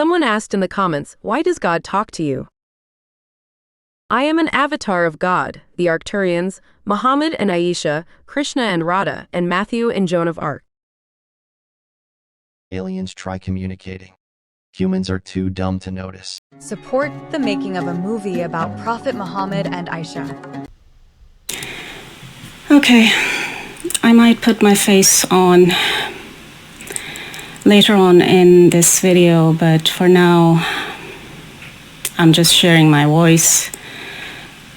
Someone asked in the comments, why does God talk to you? I am an avatar of God, the Arcturians, Muhammad and Aisha, Krishna and Radha, and Matthew and Joan of Arc. Aliens try communicating. Humans are too dumb to notice. Support the making of a movie about Prophet Muhammad and Aisha. Okay, I might put my face on later on in this video, but for now, I'm just sharing my voice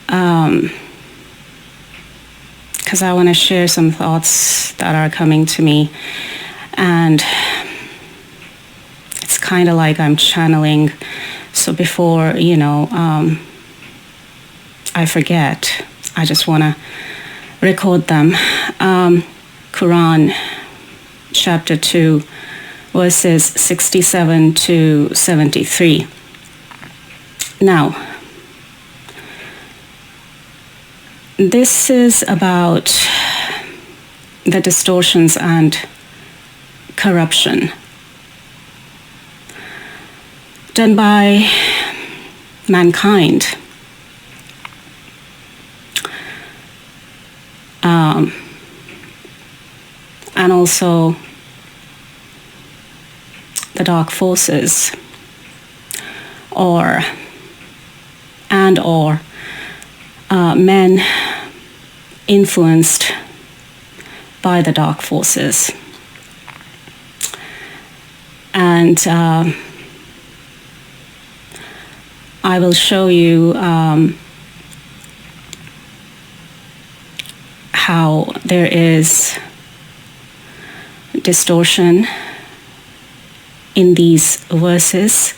because I want to share some thoughts that are coming to me, and it's kind of like I'm channeling. So before, I forget, I just want to record them. Quran, chapter 2, verses 67 to 73. Now, this is about the distortions and corruption done by mankind. And also the dark forces or men influenced by the dark forces. And I will show you how there is distortion in these verses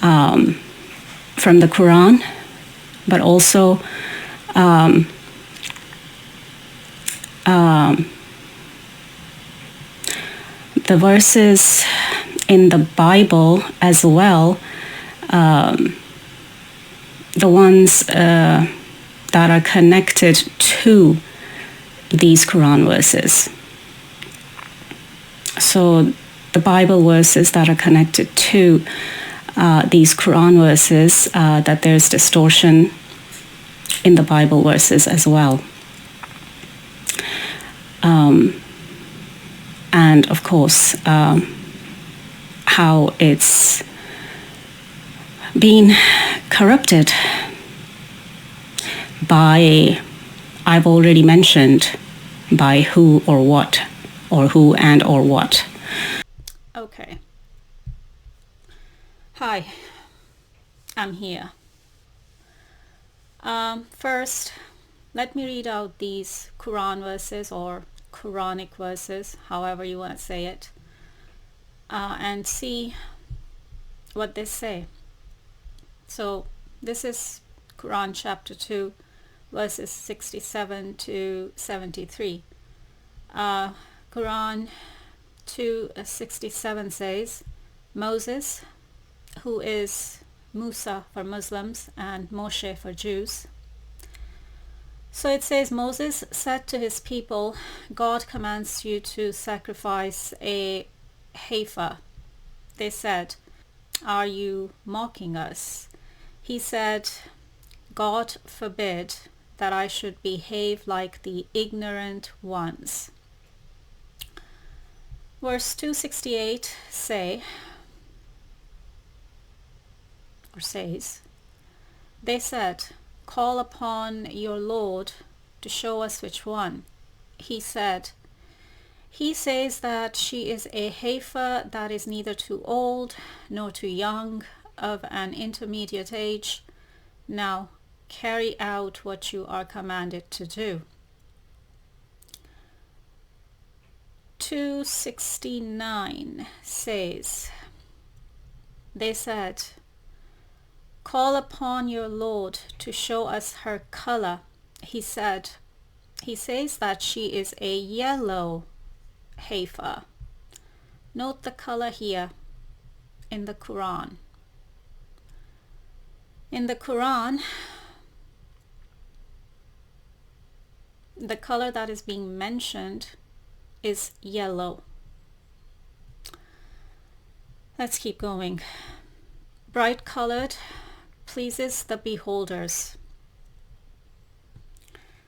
from the Quran, but also the verses in the Bible as well, the ones that are connected to these Quran verses. So the Bible verses that are connected to these Quran verses, that there's distortion in the Bible verses as well. And of course, how it's been corrupted by, I've already mentioned, by who or what, or who and or what. Okay. Hi, I'm here. First, let me read out these Quran verses or Quranic verses, however you want to say it, and see what they say. So this is Quran chapter 2, verses 67 to 73. Quran 2:67 says, Moses, who is Musa for Muslims and Moshe for Jews. So it says, Moses said to his people, God commands you to sacrifice a heifer. They said, are you mocking us? He said, God forbid that I should behave like the ignorant ones. Verse 268 says, they said, call upon your Lord to show us which one. He said, he says that she is a heifer that is neither too old nor too young, of an intermediate age. Now carry out what you are commanded to do. 269 says, they said, call upon your Lord to show us her color. He says that she is a yellow heifer. Note the color here in the Quran. In the Quran, the color that is being mentioned is yellow. Let's keep going. bright colored pleases the beholders.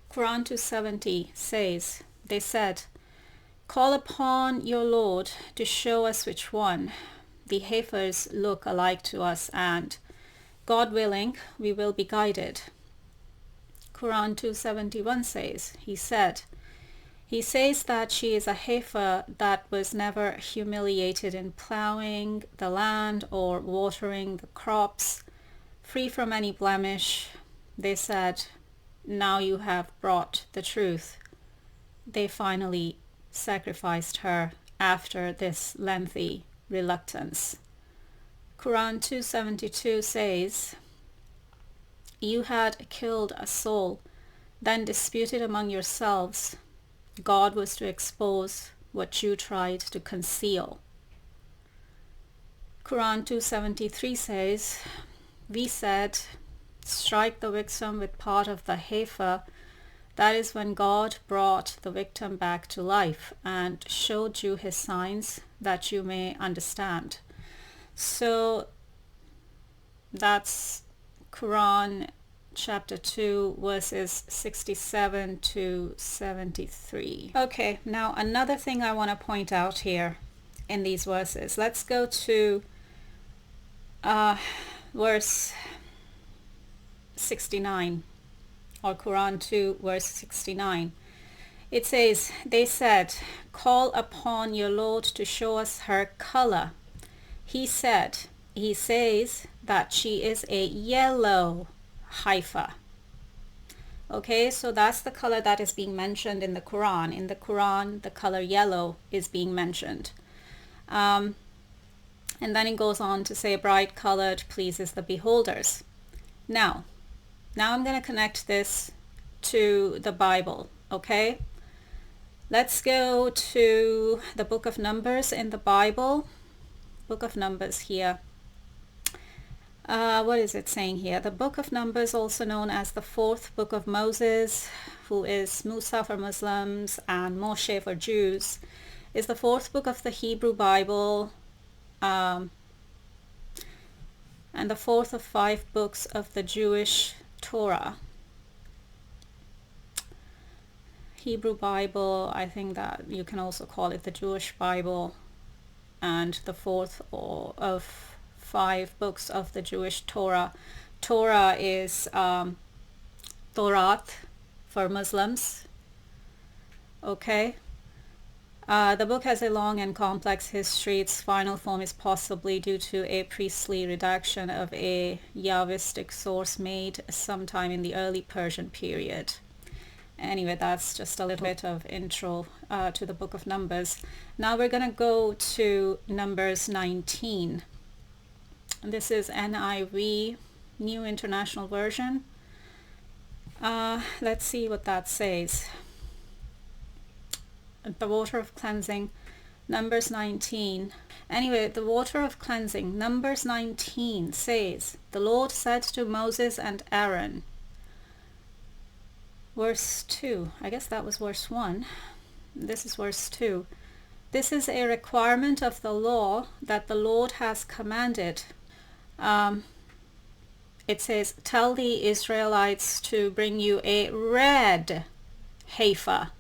Quran 270 says, they said, call upon your Lord to show us which one. The heifers look alike to us, and God willing, we will be guided. Quran 271 says, he says that she is a heifer that was never humiliated in plowing the land or watering the crops, free from any blemish. They said, now you have brought the truth. They finally sacrificed her after this lengthy reluctance. Quran 272 says, you had killed a soul, then disputed among yourselves. God was to expose what you tried to conceal. Quran 273 says, we said, strike the victim with part of the heifer. That is when God brought the victim back to life and showed you his signs that you may understand. So that's Quran chapter 2 verses 67 to 73. Okay, now another thing I want to point out here in these verses. Let's go to verse 69, or Quran 2 verse 69. It says, they said, call upon your Lord to show us her color. He says that she is a yellow heifer. Okay, so that's the color that is being mentioned in the Quran. In the Quran, the color yellow is being mentioned. And then it goes on to say, bright colored pleases the beholders. Now I'm going to connect this to the Bible, okay? Let's go to the book of Numbers in the Bible. Book of Numbers here. What is it saying here? The book of Numbers, also known as the fourth book of Moses, who is Musa for Muslims and Moshe for Jews, is the fourth book of the Hebrew Bible, and the fourth of 5 books of the Jewish Torah. Hebrew Bible, I think that you can also call it the Jewish Bible, and the fourth of 5 books of the Jewish Torah. Torah is Torah for Muslims. Okay. The book has a long and complex history. Its final form is possibly due to a priestly redaction of a Yahwistic source made sometime in the early Persian period. Anyway, that's just a little bit of intro to the book of Numbers. Now we're going to go to Numbers 19. This is NIV, New International Version. Let's see what that says. The water of cleansing, Numbers 19. Anyway, the water of cleansing, Numbers 19 says, the Lord said to Moses and Aaron, verse 2, I guess that was verse 1. This is verse 2. This is a requirement of the law that the Lord has commanded. It says, tell the Israelites to bring you a red heifer.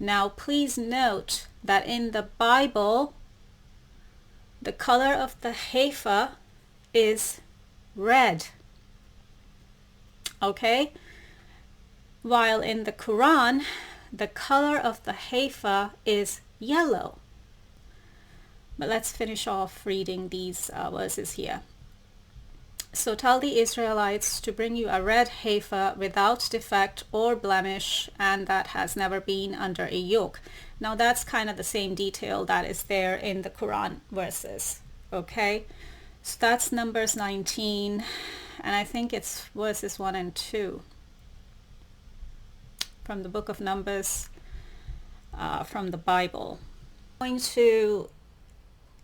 Now please note that in the Bible, the color of the heifer is red. Okay? While in the Quran, the color of the heifer is yellow. But let's finish off reading these verses here. So tell the Israelites to bring you a red heifer without defect or blemish, and that has never been under a yoke. Now that's kind of the same detail that is there in the Quran verses. Okay, so that's Numbers 19, and I think it's verses 1 and 2 from the book of Numbers, from the Bible. I'm going to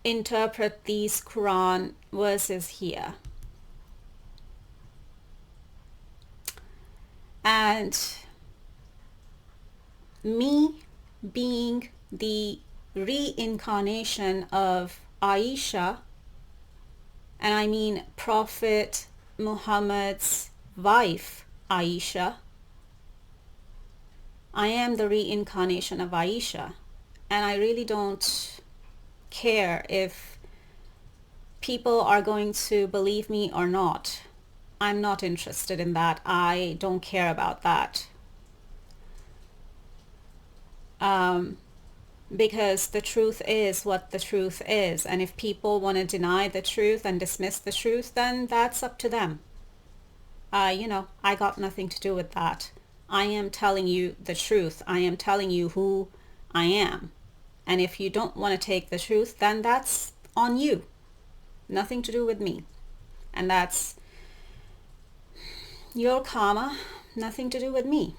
interpret these Quran verses here. And me being the reincarnation of Aisha, and I mean Prophet Muhammad's wife, Aisha. I am the reincarnation of Aisha, and I really don't care if people are going to believe me or not. I'm not interested in that. I don't care about that. Because the truth is what the truth is, and if people want to deny the truth and dismiss the truth, then that's up to them. I got nothing to do with that. I am telling you the truth. I am telling you who I am. And if you don't want to take the truth, then that's on you. Nothing to do with me. And that's your karma. Nothing to do with me.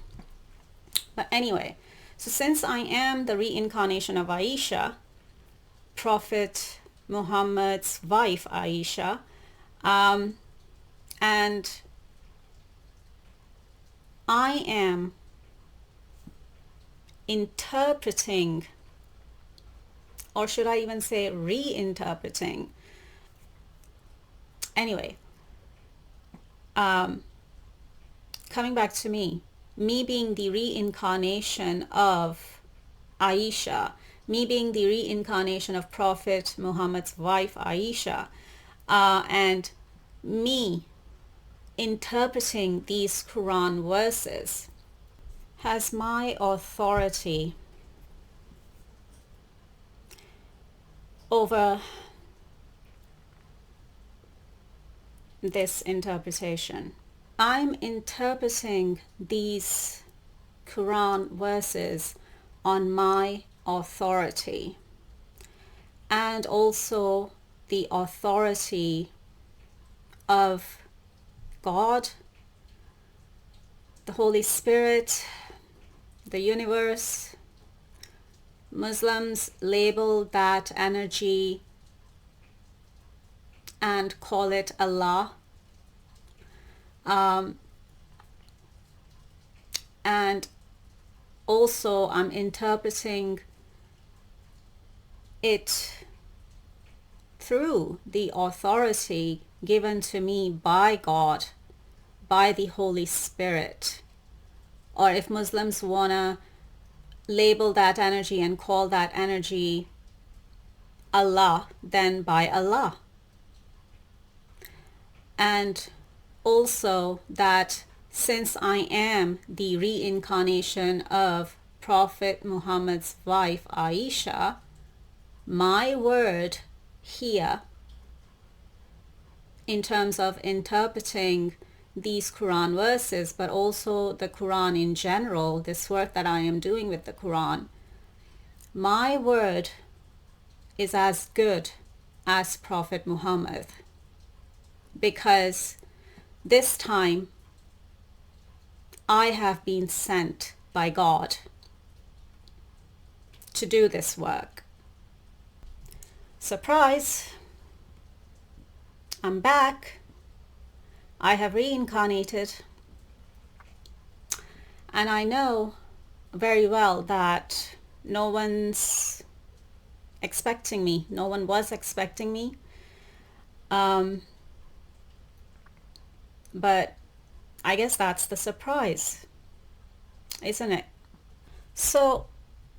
But anyway, so since I am the reincarnation of Aisha, Prophet Muhammad's wife Aisha, and I am interpreting, or should I even say reinterpreting? Anyway, coming back to me being the reincarnation of Aisha, me being the reincarnation of Prophet Muhammad's wife Aisha, and me interpreting these Quran verses has my authority over this interpretation. I'm interpreting these Quran verses on my authority and also the authority of God, the Holy Spirit, the universe. Muslims label that energy and call it Allah. And also I'm interpreting it through the authority given to me by God, by the Holy Spirit. Or if Muslims wanna label that energy and call that energy Allah, then by Allah. And also that since I am the reincarnation of Prophet Muhammad's wife Aisha, my word here in terms of interpreting these Quran verses, but also the Quran in general, this work that I am doing with the Quran, my word is as good as Prophet Muhammad, because this time I have been sent by God to do this work. Surprise! I'm back. I have reincarnated. And I know very well that no one's expecting me. No one was expecting me. But I guess that's the surprise, isn't it? So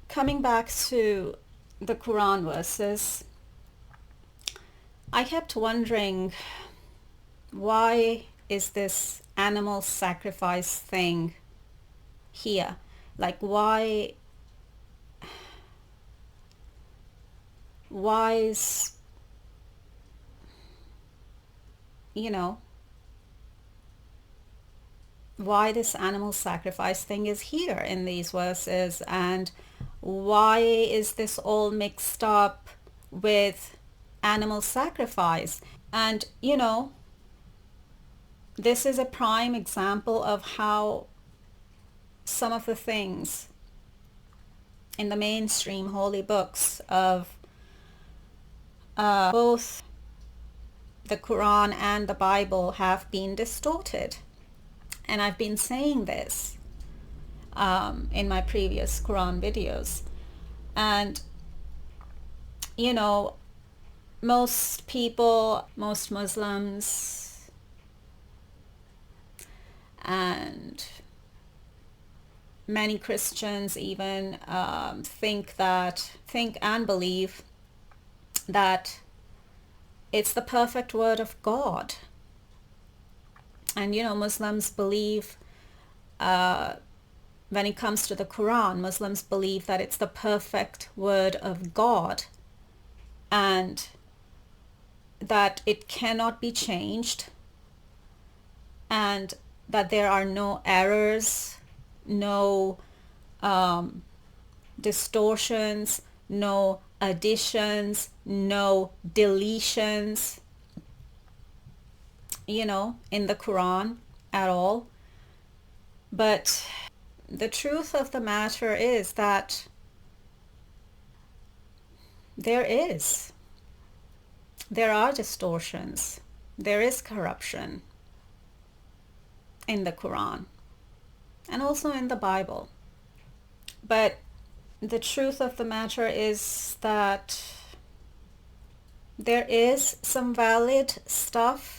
coming back to the Quran verses, I kept wondering, why is this animal sacrifice thing here? Like, why is, why this animal sacrifice thing is here in these verses, and why is this all mixed up with animal sacrifice? And this is a prime example of how some of the things in the mainstream holy books of both the Quran and the Bible have been distorted. And I've been saying this in my previous Quran videos. And most people, most Muslims, and many Christians even think and believe that it's the perfect word of God. And Muslims believe, when it comes to the Quran, Muslims believe that it's the perfect word of God, and that it cannot be changed, and that there are no errors, no distortions, no additions, no deletions, in the Quran at all. But the truth of the matter is that there are distortions, there is corruption in the Quran and also in the Bible. But the truth of the matter is that there is some valid stuff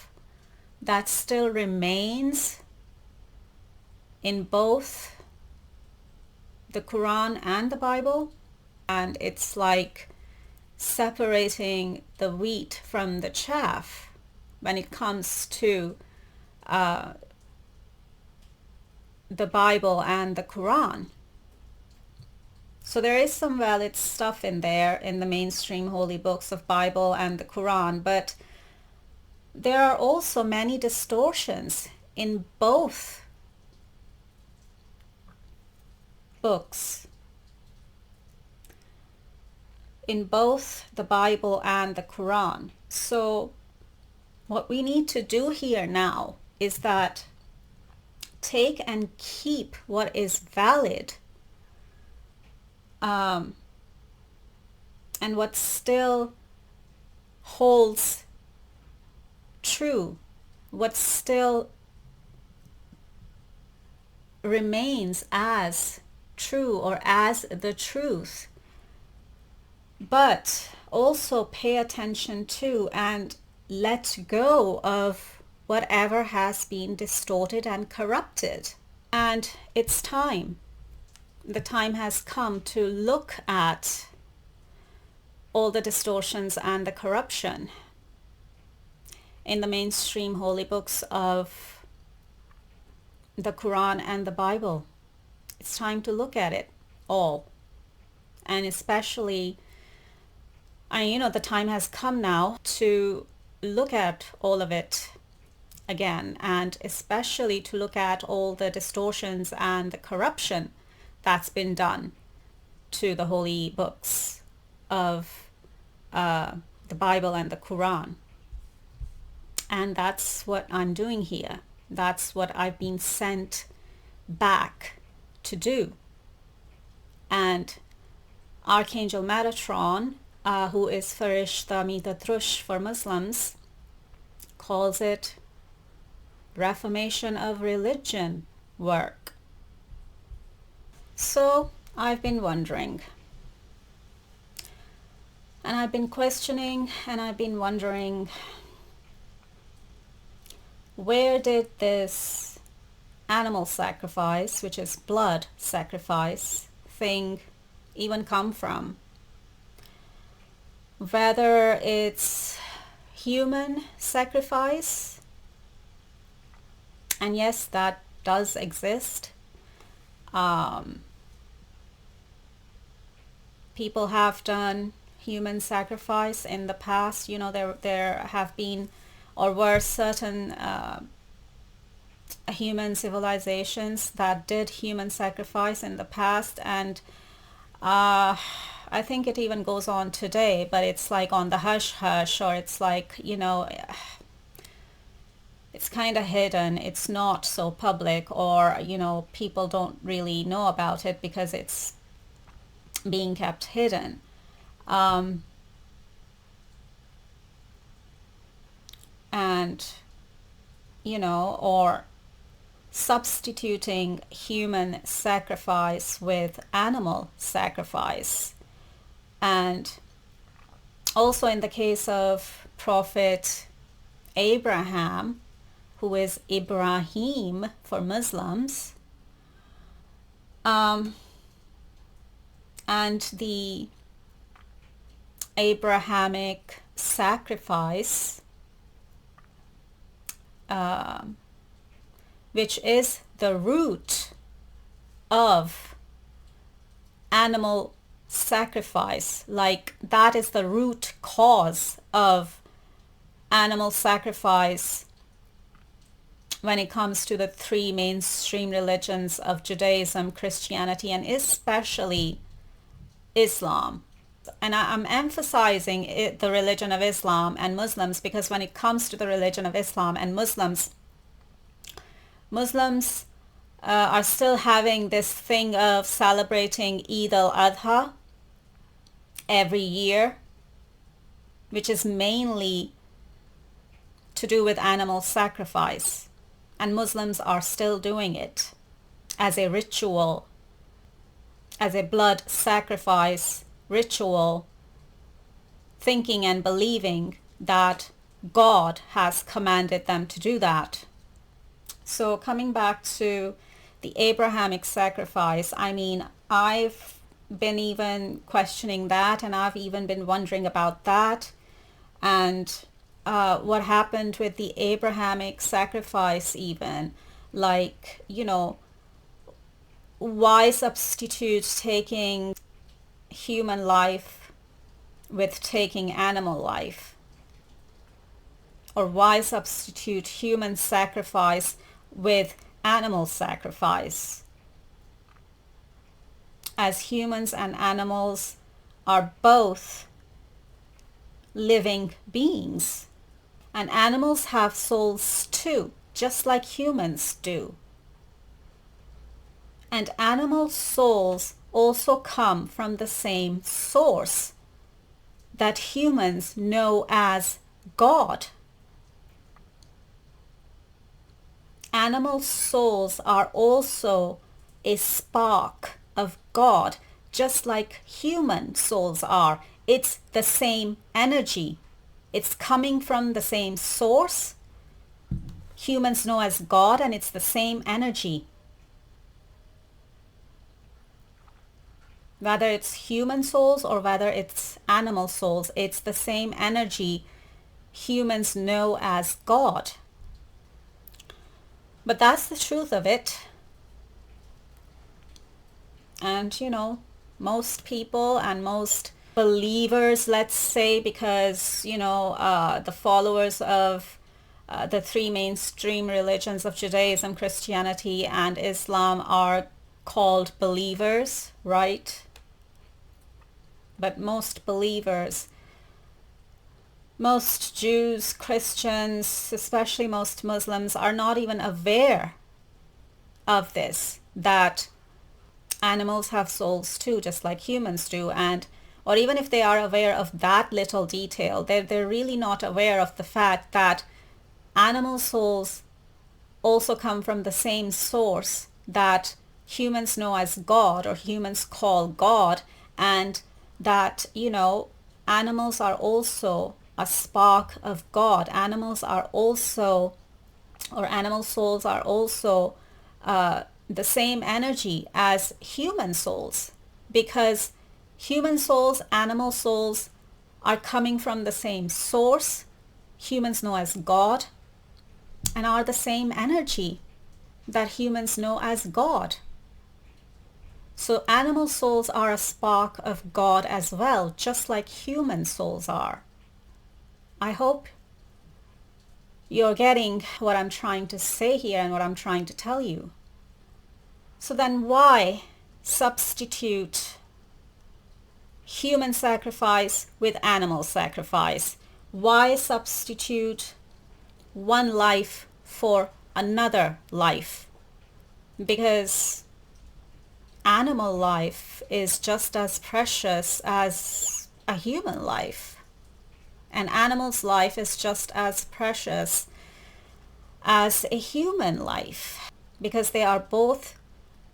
that still remains in both the Quran and the Bible, and it's like separating the wheat from the chaff when it comes to the Bible and the Quran. So there is some valid stuff in there in the mainstream holy books of Bible and the Quran, but there are also many distortions in both books, in both the Bible and the Quran. So what we need to do here now is that take and keep what is valid, and what still holds true, what still remains as true or as the truth, but also pay attention to and let go of whatever has been distorted and corrupted. And it's time. The time has come to look at all the distortions and the corruption in the mainstream holy books of the Quran and the Bible. It's time to look at it all. And especially, the time has come now to look at all of it again, and especially to look at all the distortions and the corruption that's been done to the holy books of the Bible and the Quran. And that's what I'm doing here. That's what I've been sent back to do. And Archangel Metatron, who is Farishta Mitatrush for Muslims, calls it Reformation of Religion work. So I've been wondering, and I've been questioning, and I've been wondering, where did this animal sacrifice, which is blood sacrifice thing, even come from? Whether it's human sacrifice, and yes, that does exist. People have done human sacrifice in the past. There have been or were certain human civilizations that did human sacrifice in the past, and I think it even goes on today, but it's like on the hush hush, or it's like, it's kind of hidden. It's not so public, or people don't really know about it because it's being kept hidden. And or substituting human sacrifice with animal sacrifice. And Also in the case of Prophet Abraham, who is Ibrahim for Muslims, and the Abrahamic sacrifice, which is the root of animal sacrifice. Like, that is the root cause of animal sacrifice when it comes to the three mainstream religions of Judaism, Christianity, and especially Islam. And I'm emphasizing the religion of Islam and Muslims because when it comes to the religion of Islam and Muslims are still having this thing of celebrating Eid al-Adha every year, which is mainly to do with animal sacrifice. And Muslims are still doing it as a ritual, as a blood sacrifice ritual, thinking and believing that God has commanded them to do that. So coming back to the Abrahamic sacrifice, I mean, I've been even questioning that, and I've even been wondering about that, and what happened with the Abrahamic sacrifice even. Like, you know, why substitute taking human life with taking animal life? Or why substitute human sacrifice with animal sacrifice? As humans and animals are both living beings, and animals have souls too, just like humans do. And animal souls also come from the same source that humans know as God. Animal souls are also a spark of God, just like human souls are. It's the same energy. It's coming from the same source humans know as God, and it's the same energy. Whether it's human souls or whether it's animal souls, it's the same energy humans know as God. But that's the truth of it. And, you know, most people and most believers, let's say, because, you know, the followers of the three mainstream religions of Judaism, Christianity, and Islam are called believers, right? But most believers, most Jews, Christians, especially most Muslims, are not even aware of this, that animals have souls too, just like humans do. And or even if they are aware of that little detail, they're really not aware of the fact that animal souls also come from the same source that humans know as God, or humans call God, and that, you know, animals are also a spark of God. Animals are also, or animal souls are also the same energy as human souls, because human souls, animal souls are coming from the same source humans know as God, and are the same energy that humans know as God. So animal souls are a spark of God as well, just like human souls are. I hope you're getting what I'm trying to say here and what I'm trying to tell you. So then why substitute human sacrifice with animal sacrifice? Why substitute one life for another life? Because animal life is just as precious as a human life. An animal's life is just as precious as a human life, because they are both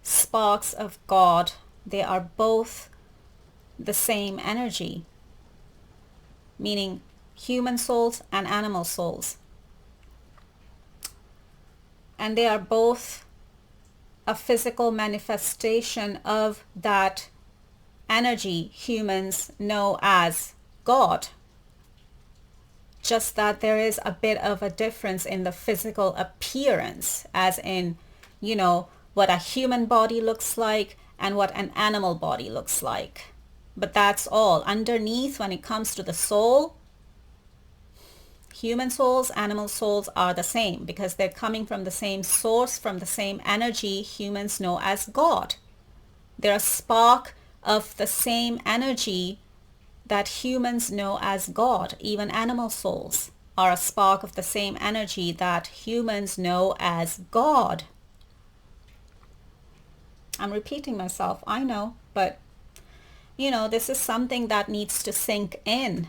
sparks of God. They are both the same energy. meaning human souls and animal souls. And they are both a physical manifestation of that energy humans know as God. Just that there is a bit of a difference in the physical appearance, as in, you know, what a human body looks like and what an animal body looks like. But that's all. Underneath, when it comes to the soul, human souls, animal souls are the same because they're coming from the same source, from the same energy humans know as God. They're a spark of the same energy that humans know as God. Even animal souls are a spark of the same energy that humans know as God. I'm repeating myself, I know, but you know, this is something that needs to sink in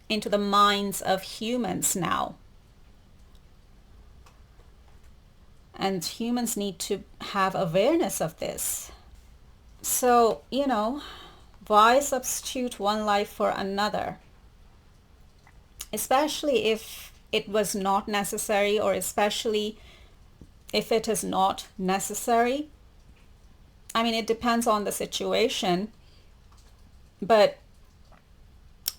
into the minds of humans now. And humans need to have awareness of this. So, you know, why substitute one life for another? Especially if it was not necessary, or especially if it is not necessary. I mean, it depends on the situation, but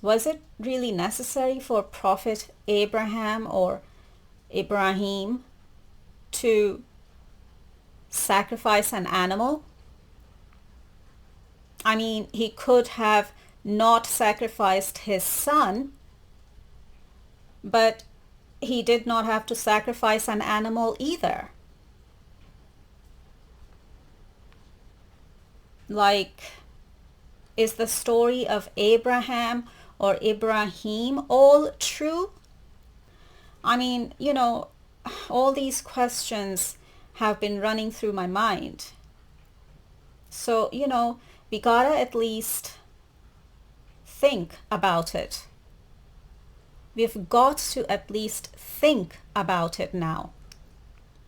was it really necessary for Prophet Abraham or Ibrahim to sacrifice an animal? I mean, he could have not sacrificed his son, but he did not have to sacrifice an animal either. Like, is the story of Abraham or Ibrahim all true? I mean, you know, all these questions have been running through my mind. So, you know, we gotta at least think about it. We've got to at least think about it now.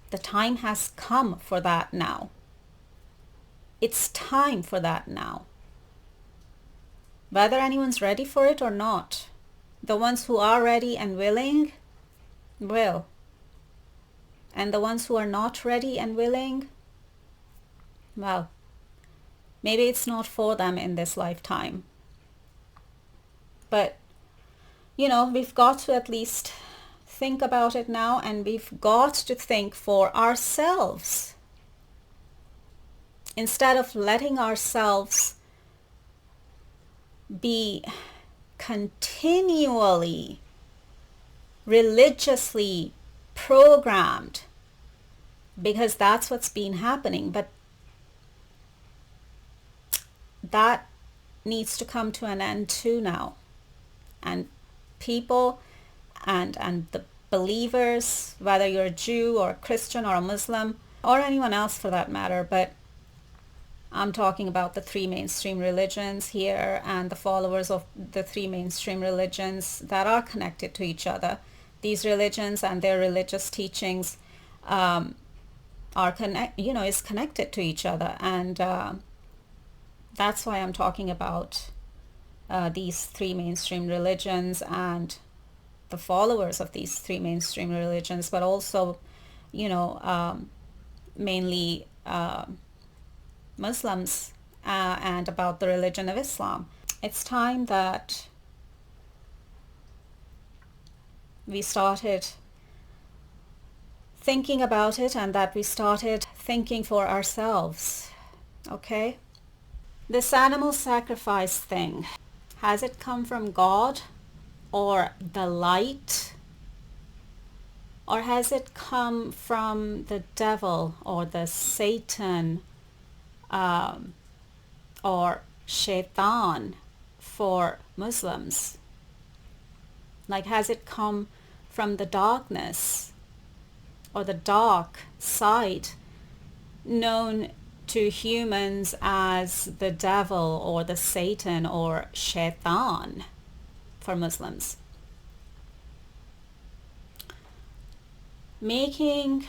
The time has come for that now. It's time for that now. Whether anyone's ready for it or not, the ones who are ready and willing will. And the ones who are not ready and willing, well, maybe it's not for them in this lifetime. But, you know, we've got to at least think about it now, and we've got to think for ourselves. Instead of letting ourselves be continually, religiously programmed, because that's what's been happening. But that needs to come to an end too now. And people and the believers, whether you're a Jew or a Christian or a Muslim or anyone else for that matter, but I'm talking about the three mainstream religions here and the followers of the three mainstream religions that are connected to each other. These religions and their religious teachings is connected to each other, and that's why I'm talking about these three mainstream religions and the followers of these three mainstream religions, but also, you know, mainly Muslims and about the religion of Islam. It's time that we started thinking about it and that we started thinking for ourselves, okay? This animal sacrifice thing, has it come from God or the light? Or has it come from the devil or the Satan or shaitan for Muslims? Like, has it come from the darkness or the dark side known to humans as the devil or the Satan or shaitan for Muslims? Making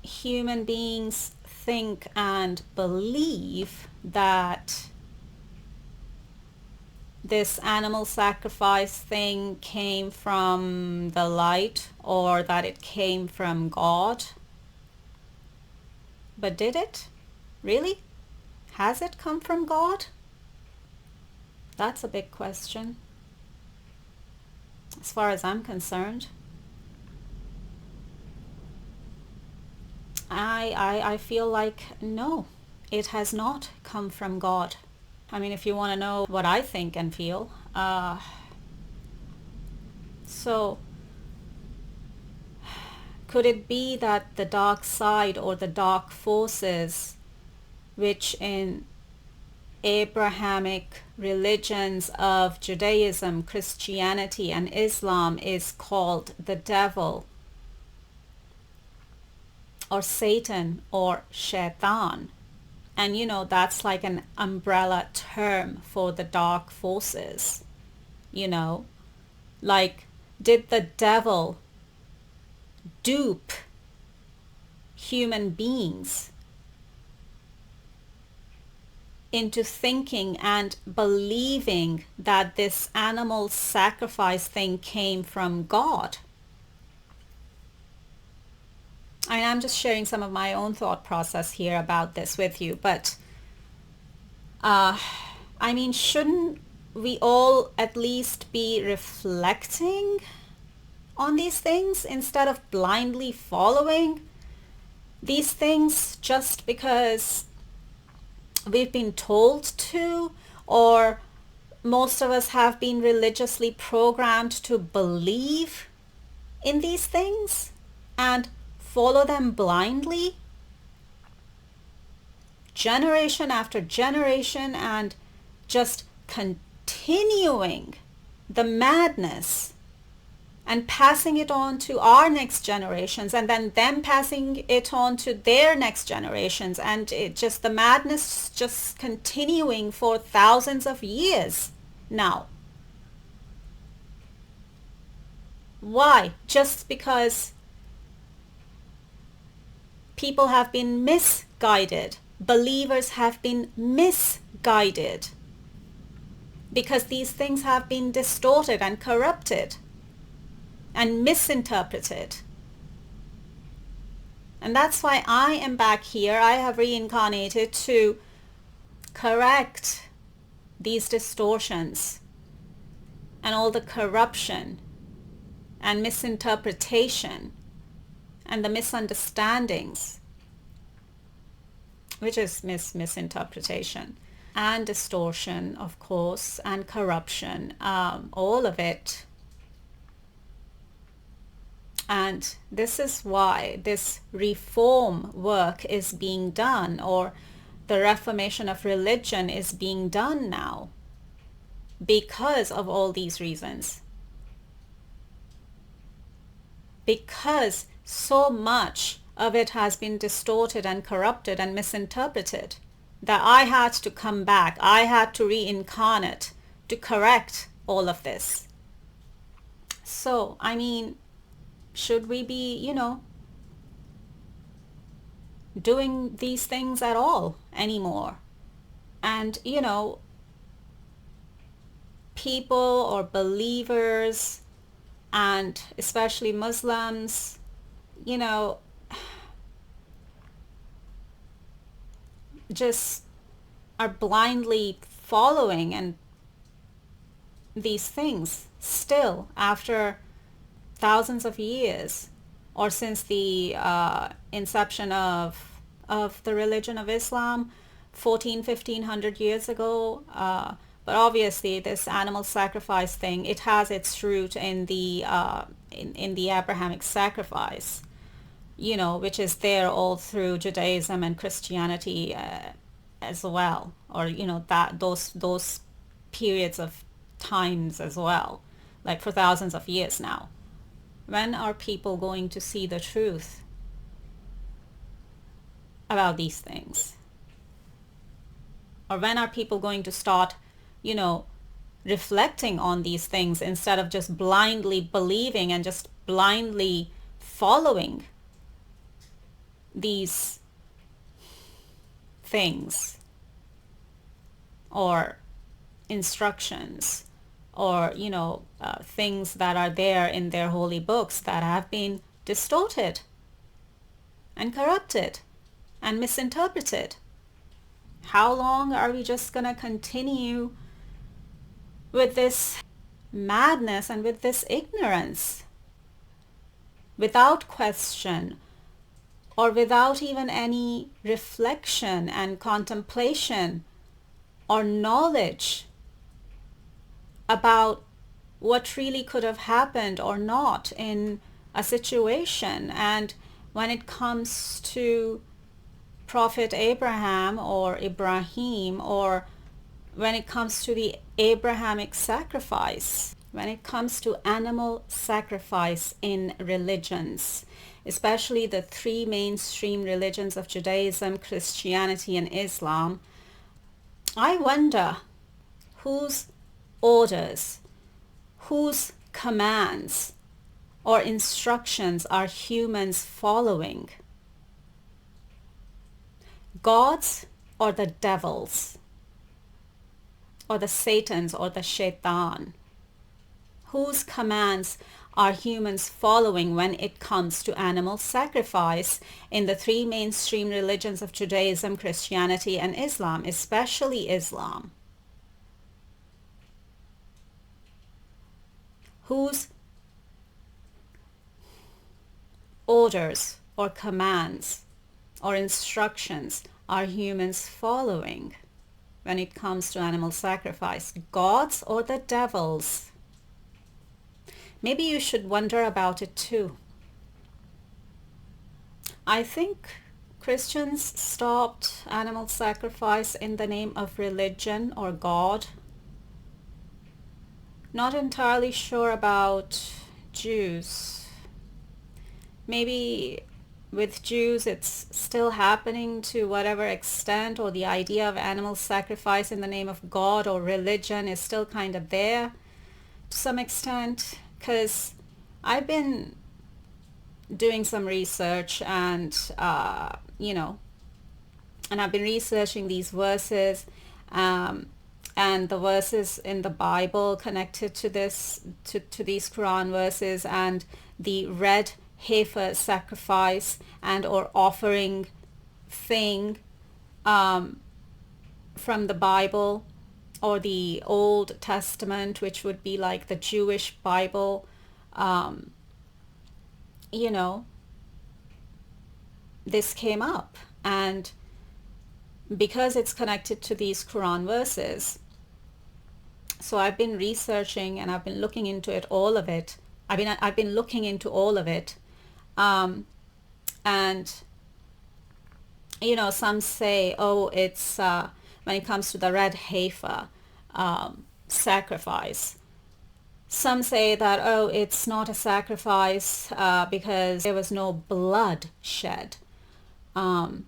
human beings think and believe that this animal sacrifice thing came from the light or that it came from God. But did it? Really? Has it come from God? That's a big question, as far as I'm concerned. I feel like no, it has not come from God. I mean, if you want to know what I think and feel, so could it be that the dark side or the dark forces, which in Abrahamic religions of Judaism, Christianity, and Islam is called the devil or Satan or Shaitan? And you know, that's like an umbrella term for the dark forces. You know, like, did the devil dupe human beings into thinking and believing that this animal sacrifice thing came from God? And I'm just sharing some of my own thought process here about this with you, but I mean, shouldn't we all at least be reflecting on these things instead of blindly following these things just because we've been told to, or most of us have been religiously programmed to believe in these things and follow them blindly, generation after generation, and just continuing the madness and passing it on to our next generations, and then them passing it on to their next generations, and it just, the madness just continuing for thousands of years now. Why? Just because people have been misguided. Believers have been misguided because these things have been distorted and corrupted and misinterpreted. And that's why I am back here. I have reincarnated to correct these distortions and all the corruption and misinterpretation and the misunderstandings, which is misinterpretation and distortion, of course, and corruption, all of it. And this is why this reform work is being done, or the reformation of religion is being done now, because of all these reasons. Because so much of it has been distorted and corrupted and misinterpreted that I had to come back. I had to reincarnate to correct all of this. So, I mean, should we be, doing these things at all anymore? And, people or believers, and especially Muslims, just are blindly following and these things still after thousands of years, or since the inception of the religion of Islam 1500 years ago. But obviously this animal sacrifice thing, it has its root in the in the Abrahamic sacrifice, which is there all through Judaism and Christianity as well, or that those periods of times as well, like for thousands of years now. When are people going to see the truth about these things? Or when are people going to start, reflecting on these things instead of just blindly believing and just blindly following these things or instructions or things that are there in their holy books that have been distorted and corrupted and misinterpreted. How long are we just going to continue with this madness and with this ignorance without question or without even any reflection and contemplation or knowledge about what really could have happened or not in a situation? And when it comes to Prophet Abraham or Ibrahim, or when it comes to the Abrahamic sacrifice, when it comes to animal sacrifice in religions, especially the three mainstream religions of Judaism, Christianity, and Islam, I wonder whose orders, whose commands or instructions are humans following? God's or the devil's, or the Satan's or the Shaitan? Whose commands are humans following when it comes to animal sacrifice in the three mainstream religions of Judaism, Christianity, and Islam, especially Islam? Whose orders or commands or instructions are humans following when it comes to animal sacrifice? God's or the devil's? Maybe you should wonder about it too. I think Christians stopped animal sacrifice in the name of religion or God. Not entirely sure about Jews. Maybe with Jews it's still happening to whatever extent, or the idea of animal sacrifice in the name of God or religion is still kind of there to some extent, because I've been doing some research and and I've been researching these verses and the verses in the Bible connected to this, to these Quran verses, and the red heifer sacrifice and or offering thing from the Bible or the Old Testament, which would be like the Jewish Bible. This came up, and because it's connected to these Quran verses, so I've been researching and I've been looking into it, all of it. I've been looking into all of it, and some say, oh, it's when it comes to the red heifer sacrifice. Some say that, oh, it's not a sacrifice because there was no blood shed, and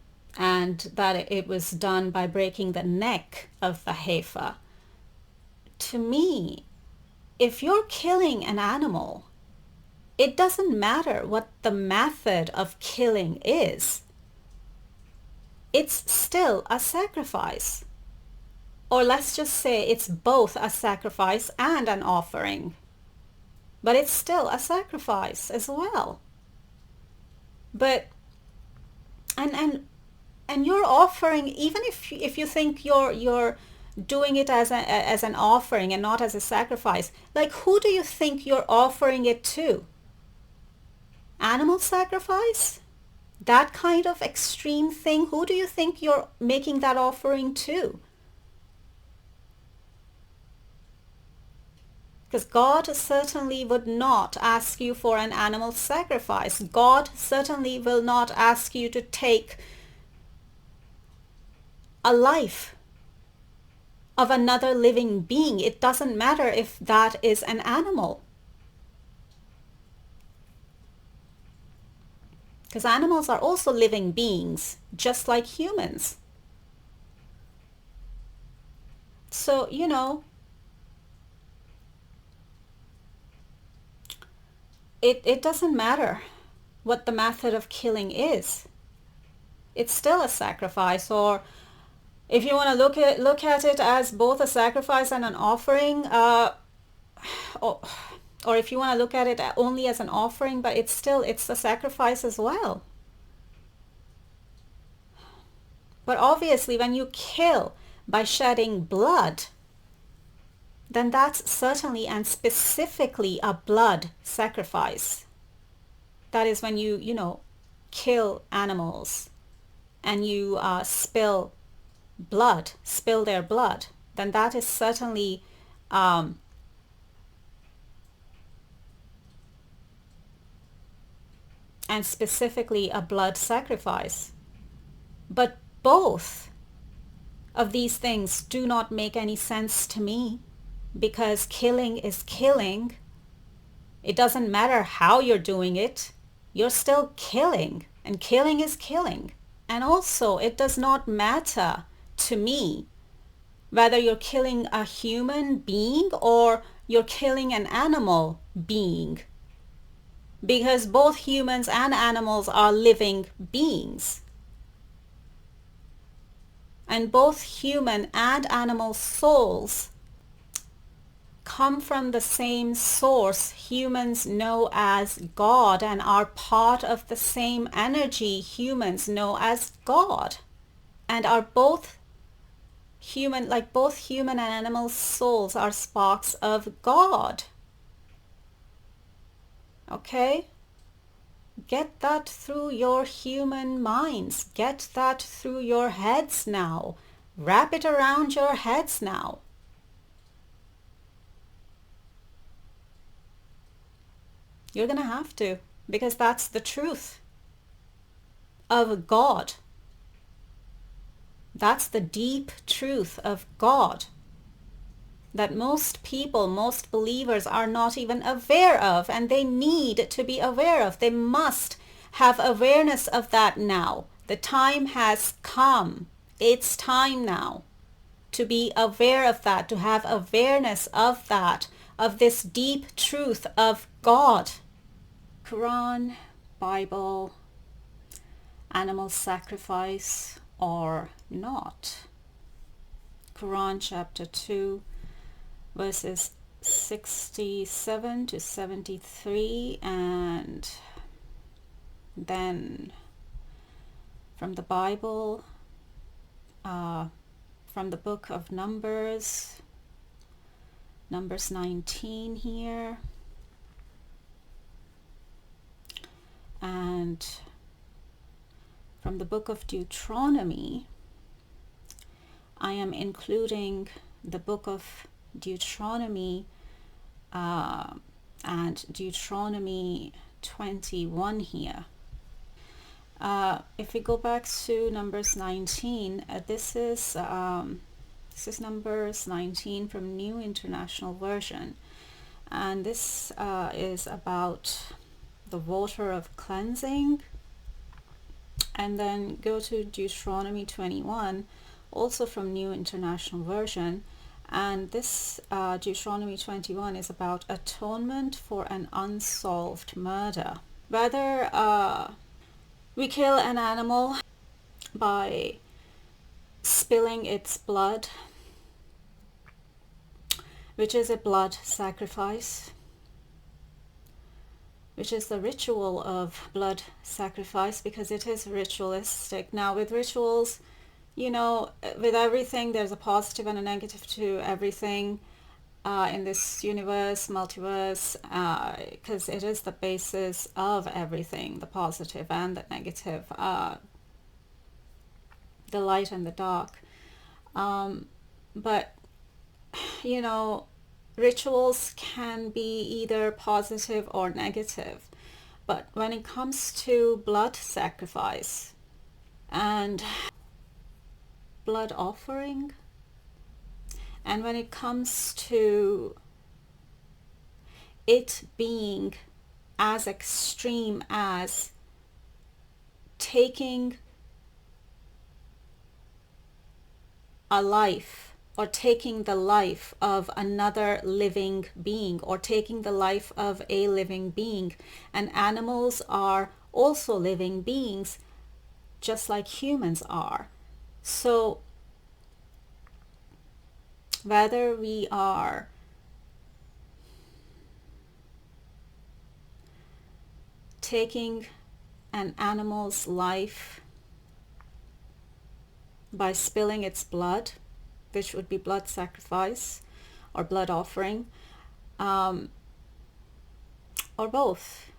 that it was done by breaking the neck of the heifer. To me, if you're killing an animal, it doesn't matter what the method of killing is. It's still a sacrifice. Or let's just say it's both a sacrifice and an offering. But it's still a sacrifice as well. But and you're offering, even if you think you're doing it as an offering and not as a sacrifice, like, who do you think you're offering it to? Animal sacrifice? That kind of extreme thing? Who do you think you're making that offering to? Because God certainly would not ask you for an animal sacrifice. God certainly will not ask you to take a life of another living being. It doesn't matter if that is an animal. Because animals are also living beings, just like humans. So, it doesn't matter what the method of killing is. It's still a sacrifice. Or if you want to look at it as both a sacrifice and an offering, or if you want to look at it only as an offering, but it's a sacrifice as well. But obviously when you kill by shedding blood, then that's certainly and specifically a blood sacrifice. That is when you kill animals and you spill their blood, then that is certainly and specifically a blood sacrifice. But both of these things do not make any sense to me, because killing is killing. It doesn't matter how you're doing it, you're still killing, and killing is killing. And also, it does not matter to me whether you're killing a human being or you're killing an animal being, because both humans and animals are living beings. And both human and animal souls come from the same source humans know as God, and are part of the same energy humans know as God, and are both human, like both human and animal souls are sparks of God. Okay? Get that through your human minds. Get that through your heads now. Wrap it around your heads now. You're going to have to, because that's the truth of God. That's the deep truth of God that most people, most believers are not even aware of, and they need to be aware of. They must have awareness of that now. The time has come. It's time now to be aware of that, to have awareness of that, of this deep truth of God. Quran, Bible, animal sacrifice or not. Quran chapter 2 verses 67 to 73, and then from the Bible, from the book of Numbers 19 here, and from the book of Deuteronomy. I am including the book of Deuteronomy and Deuteronomy 21 here. If we go back to Numbers 19, this is Numbers 19 from New International Version, and this is about the water of cleansing. And then go to Deuteronomy 21, also from New International Version, and this Deuteronomy 21 is about atonement for an unsolved murder. Whether we kill an animal by spilling its blood, which is a blood sacrifice, which is the ritual of blood sacrifice, because it is ritualistic. Now with rituals, with everything, there's a positive and a negative to everything in this universe, multiverse, because it is the basis of everything, the positive and the negative, the light and the dark. But, rituals can be either positive or negative. But when it comes to blood sacrifice and blood offering, and when it comes to it being as extreme as taking a life, or taking the life of another living being, or taking the life of a living being, and animals are also living beings just like humans are. So whether we are taking an animal's life by spilling its blood, which would be blood sacrifice or blood offering, or both,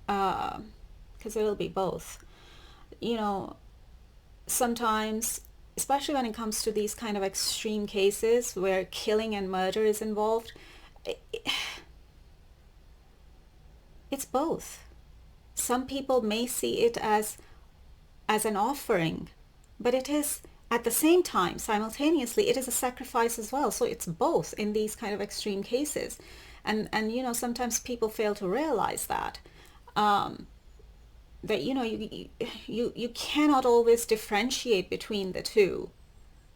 because it'll be both. You know, sometimes, especially when it comes to these kind of extreme cases where killing and murder is involved, it's both. Some people may see it as an offering, but it is at the same time, simultaneously, it is a sacrifice as well. So it's both in these kind of extreme cases. And you know, sometimes people fail to realize that. That, you know, you cannot always differentiate between the two,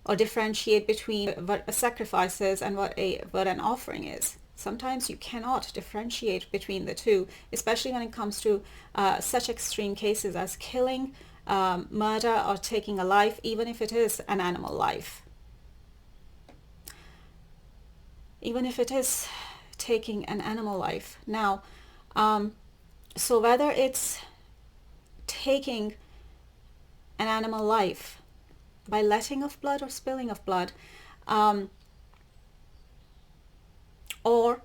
or differentiate between what a sacrifice is and what an offering is. Sometimes you cannot differentiate between the two, especially when it comes to such extreme cases as killing, murder, or taking a life, even if it is an animal life. Even if it is taking an animal life. Now, so whether it's taking an animal life by letting of blood or spilling of blood, or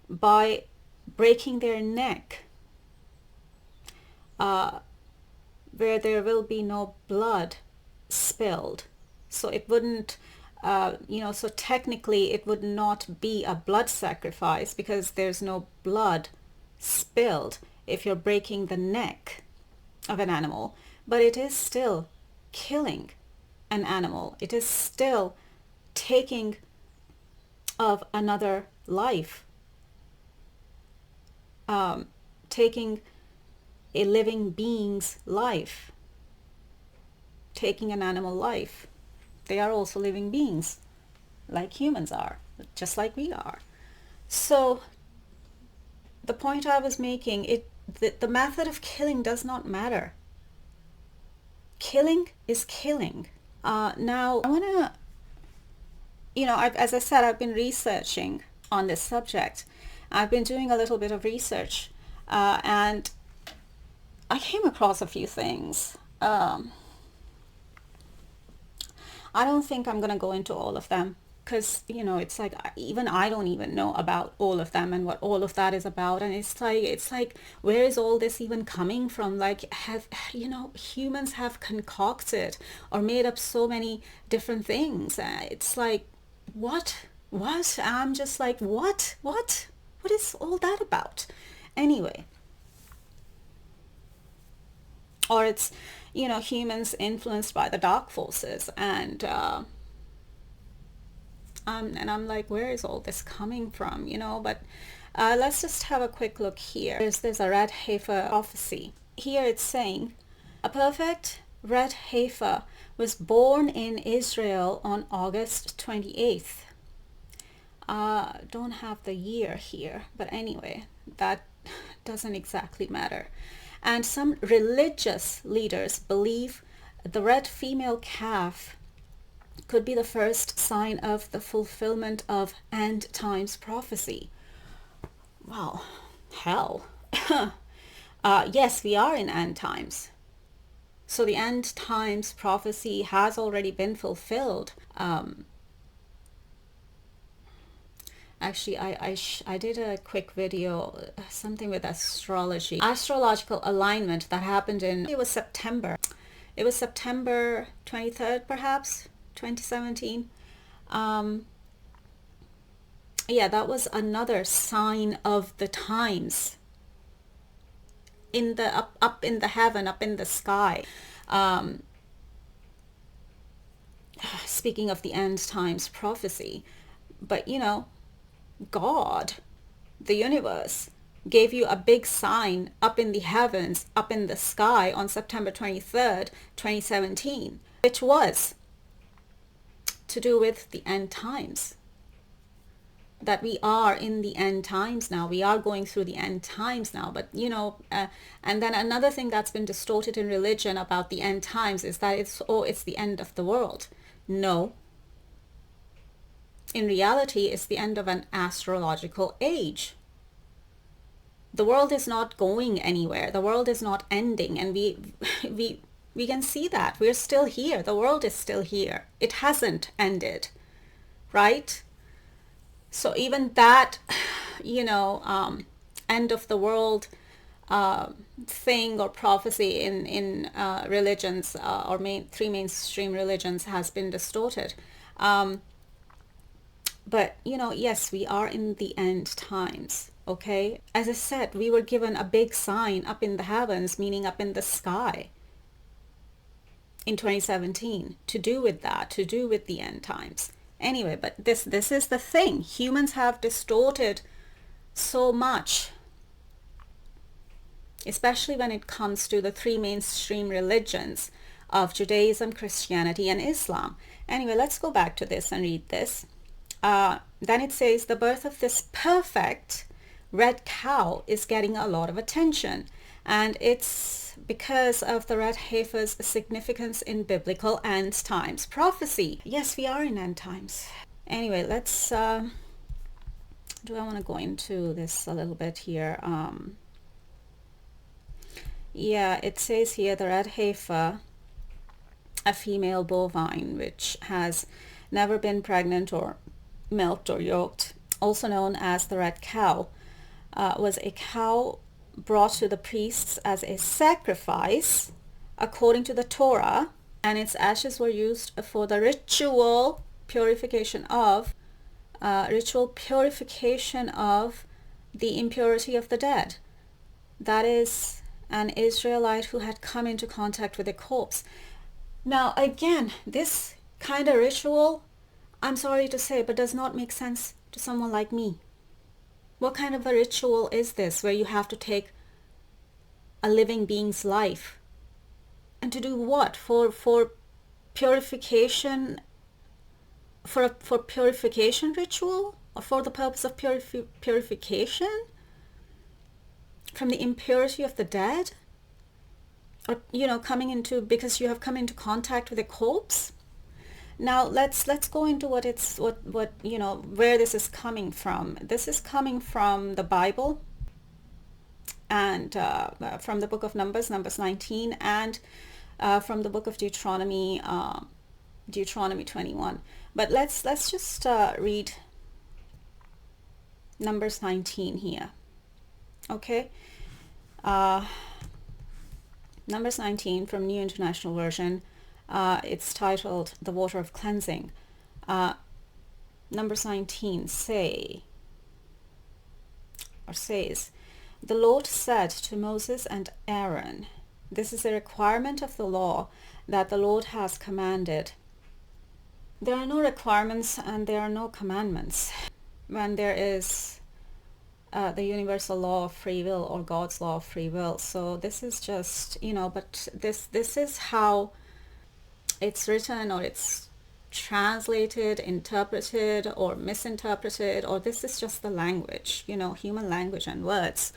by breaking their neck, where there will be no blood spilled. So it wouldn't, you know, so technically it would not be a blood sacrifice because there's no blood spilled if you're breaking the neck of an animal, but it is still killing an animal. It is still taking of another life, taking a living being's life, taking an animal life. They are also living beings, like humans are, just like we are. So the point I was making, the method of killing does not matter. Killing is killing. Now, I want to, you know, as I said, I've been researching on this subject. I've been doing a little bit of research, and I came across a few things. I don't think I'm going to go into all of them, because, you know, it's like even I don't even know about all of them and what all of that is about. And it's like where is all this even coming from? Like, have, you know, humans have concocted or made up so many different things. It's like, what? I'm just like, what is all that about? Anyway, or it's, you know, humans influenced by the dark forces, and I'm like, where is all this coming from, you know? But let's just have a quick look here. There's a red heifer prophecy. Here it's saying, a perfect red heifer was born in Israel on August 28th. Don't have the year here, but anyway, that doesn't exactly matter. And some religious leaders believe the red female calf could be the first sign of the fulfillment of end times prophecy. Well, hell. Yes, we are in end times. So the end times prophecy has already been fulfilled. Actually, I did a quick video, something with astrology. Astrological alignment that happened it was September. It was September 23rd, perhaps, 2017. Yeah, that was another sign of the times. In the up in the heaven, up in the sky. Speaking of the end times prophecy, but you know, God, the universe, gave you a big sign up in the heavens, up in the sky on September 23rd, 2017, which was to do with the end times. That we are in the end times now. We are going through the end times now. But, you know, and then another thing that's been distorted in religion about the end times is that it's the end of the world. No. In reality, it's the end of an astrological age. The world is not going anywhere. The world is not ending, and we can see that we're still here. The world is still here. It hasn't ended, right? So even that, end of the world thing or prophecy in religions or three mainstream religions has been distorted. But yes, we are in the end times. Okay, as I said, we were given a big sign up in the heavens, meaning up in the sky, in 2017, to do with that, to do with the end times. Anyway, but this is the thing. Humans have distorted so much, especially when it comes to the three mainstream religions of Judaism, Christianity, and Islam. Anyway, let's go back to this and read this. Then it says, the birth of this perfect red cow is getting a lot of attention, and it's because of the red heifer's significance in biblical end times prophecy. Yes, we are in end times. Anyway, let's do I want to go into this a little bit here? Yeah, it says here the red heifer, a female bovine which has never been pregnant or milked or yoked, also known as the red cow, was a cow brought to the priests as a sacrifice according to the Torah, and its ashes were used for the ritual purification of the impurity of the dead. That is an Israelite who had come into contact with a corpse. Now again, this kind of ritual, I'm sorry to say, but does not make sense to someone like me. What kind of a ritual is this where you have to take a living being's life? And to do what? For purification, for purification ritual? Or for the purpose of purification? From the impurity of the dead? Or, because you have come into contact with a corpse? Now let's go into where this is coming from. This is coming from the Bible, and from the book of Numbers 19, and from the book of Deuteronomy 21. But let's just read Numbers 19 here. Okay. Numbers 19 from New International Version. It's titled The Water of Cleansing. Numbers 19 says, the Lord said to Moses and Aaron, this is a requirement of the law that the Lord has commanded. There are no requirements and there are no commandments when there is the universal law of free will, or God's law of free will. So this is just, but this is how it's written, or it's translated, interpreted, or misinterpreted, or this is just the language, human language and words.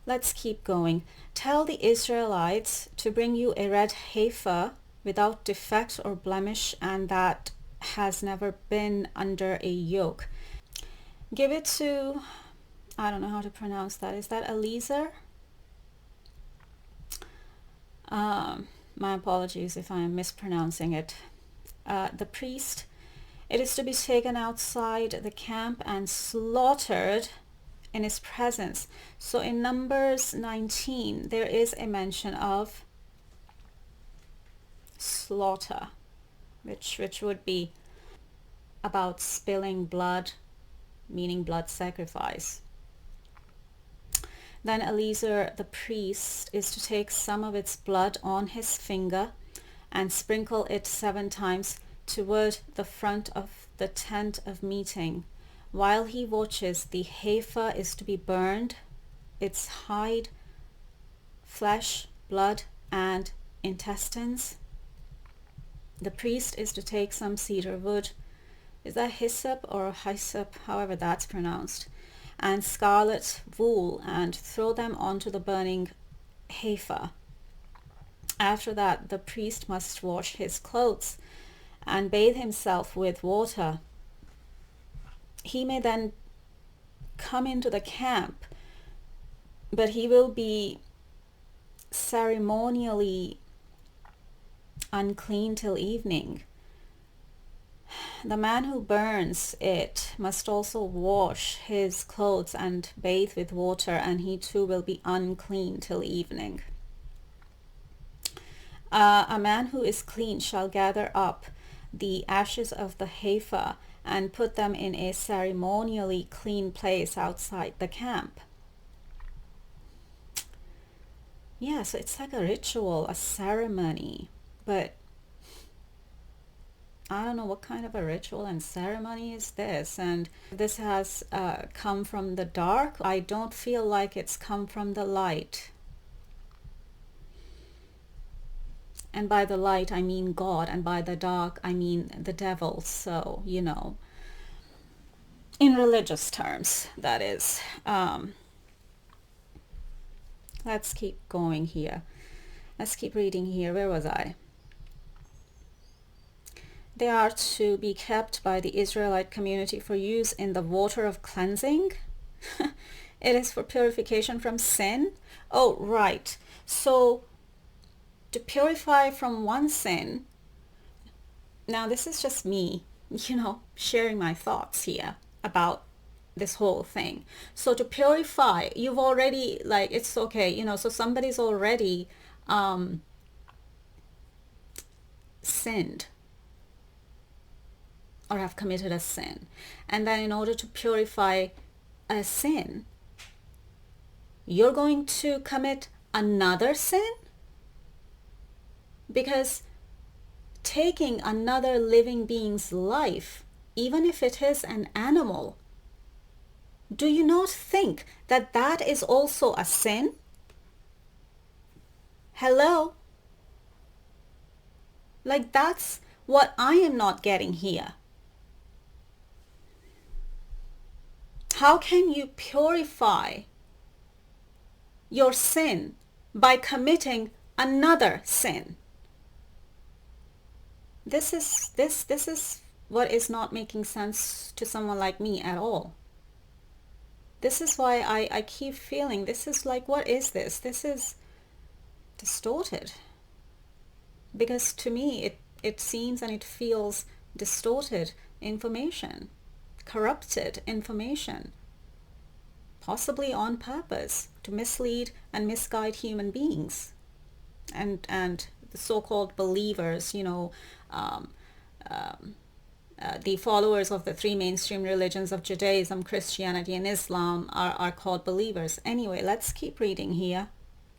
Let's keep going. Tell the Israelites to bring you a red heifer without defect or blemish, and that has never been under a yoke. Give it to, I don't know how to pronounce that. Is that Eliezer? My apologies if I am mispronouncing it. The priest. It is to be taken outside the camp and slaughtered in his presence. So in Numbers 19, there is a mention of slaughter, which would be about spilling blood, meaning blood sacrifice. Then Eliezer the priest is to take some of its blood on his finger and sprinkle it 7 times toward the front of the tent of meeting. While he watches, the heifer is to be burned, its hide, flesh, blood, and intestines. The priest is to take some cedar wood, is that hyssop or hyssop, however that's pronounced, and scarlet wool, and throw them onto the burning heifer. After that, the priest must wash his clothes and bathe himself with water. He may then come into the camp but he will be ceremonially unclean till evening. The man who burns it must also wash his clothes and bathe with water, and he too will be unclean till evening. A man who is clean shall gather up the ashes of the heifer and put them in a ceremonially clean place outside the camp. Yeah, so it's like a ritual, a ceremony, but I don't know what kind of a ritual and ceremony is this. And this has come from the dark. I don't feel like it's come from the light. And by the light, I mean God. And by the dark, I mean the devil. So, you know, in religious terms, that is. Let's keep going here. Let's keep reading here. Where was I? They are to be kept by the Israelite community for use in the water of cleansing. It is for purification from sin. Oh, right. So to purify from one sin, now this is just me, sharing my thoughts here about this whole thing. So to purify, you've already, like, it's okay, so somebody's already sinned or have committed a sin. And then in order to purify a sin, you're going to commit another sin? Because taking another living being's life, even if it is an animal, do you not think that that is also a sin? Hello? Like, that's what I am not getting here. How can you purify your sin by committing another sin? This is what is not making sense to someone like me at all. This is why I keep feeling this is like, what is this? This is distorted. Because to me, it seems and it feels distorted information, corrupted information, possibly on purpose to mislead and misguide human beings and the so-called believers, the followers of the three mainstream religions of Judaism, Christianity, and Islam are called believers. Anyway, let's keep reading here.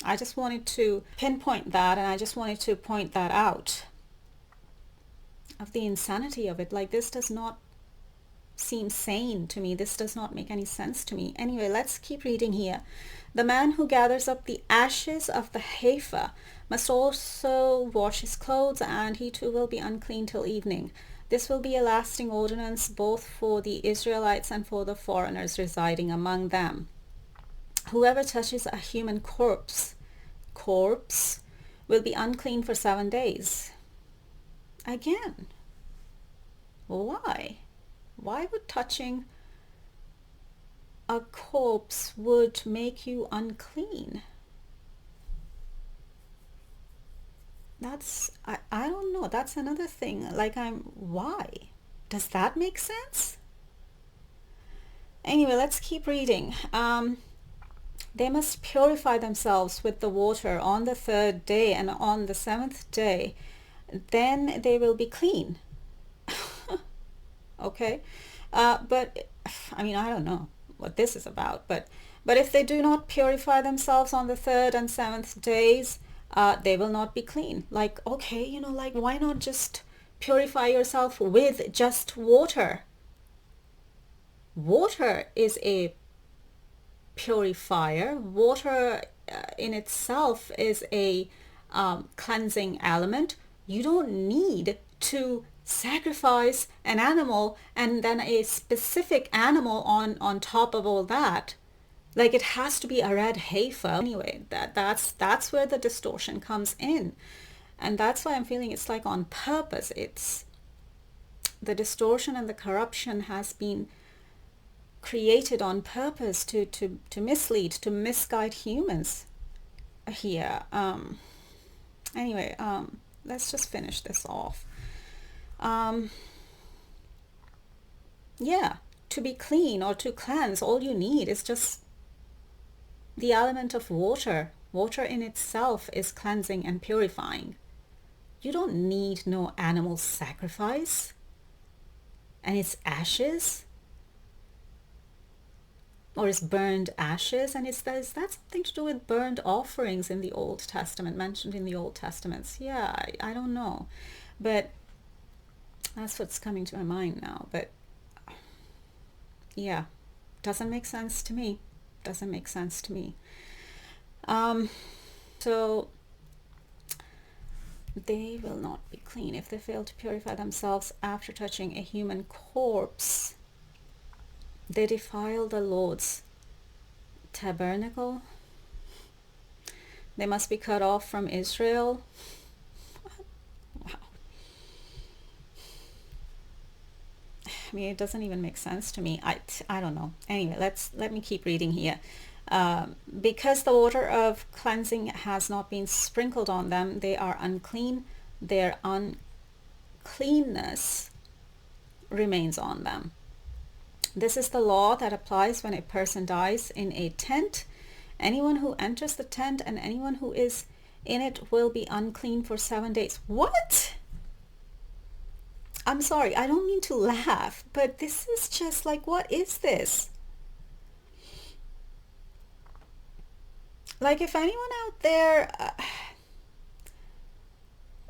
I just wanted to pinpoint that, and I just wanted to point that out of the insanity of it. Like, this does not seem sane to me. This does not make any sense to me. Anyway, let's keep reading here. The man who gathers up the ashes of the heifer must also wash his clothes, and he too will be unclean till evening. This will be a lasting ordinance both for the Israelites and for the foreigners residing among them. Whoever touches a human corpse will be unclean for 7 days. Again, why? Why would touching a corpse would make you unclean? That's, I don't know. That's another thing. Like, why? Does that make sense? Anyway, let's keep reading. They must purify themselves with the water on the 3rd day, and on the 7th day, then they will be clean. Okay? But, I mean, I don't know what this is about, but if they do not purify themselves on the 3rd and 7th days, they will not be clean. Like, okay, like, why not just purify yourself with just water? Water is a purifier. Water in itself is a cleansing element. You don't need to sacrifice an animal and then a specific animal on top of all that. Like, it has to be a red heifer. Anyway, that's where the distortion comes in. And that's why I'm feeling it's like on purpose. It's the distortion and the corruption has been created on purpose to mislead, to misguide humans here. Anyway, let's just finish this off. Yeah, to be clean or to cleanse, all you need is just the element of water. Water in itself is cleansing and purifying. You don't need no animal sacrifice and its ashes, or its burned ashes, and is that something to do with burned offerings in the Old Testament, mentioned in the Old Testaments? Yeah, I don't know, but that's what's coming to my mind now. But yeah, doesn't make sense to me. Doesn't make sense to me. So they will not be clean if they fail to purify themselves after touching a human corpse. They defile the Lord's tabernacle. They must be cut off from Israel. Wow. I mean, it doesn't even make sense to me. I don't know. Anyway, let me keep reading here. Because the water of cleansing has not been sprinkled on them, they are unclean. Their uncleanness remains on them. This is the law that applies when a person dies in a tent. Anyone who enters the tent and anyone who is in it will be unclean for 7 days. What? I'm sorry, I don't mean to laugh, but this is just like, what is this? Like, if anyone out there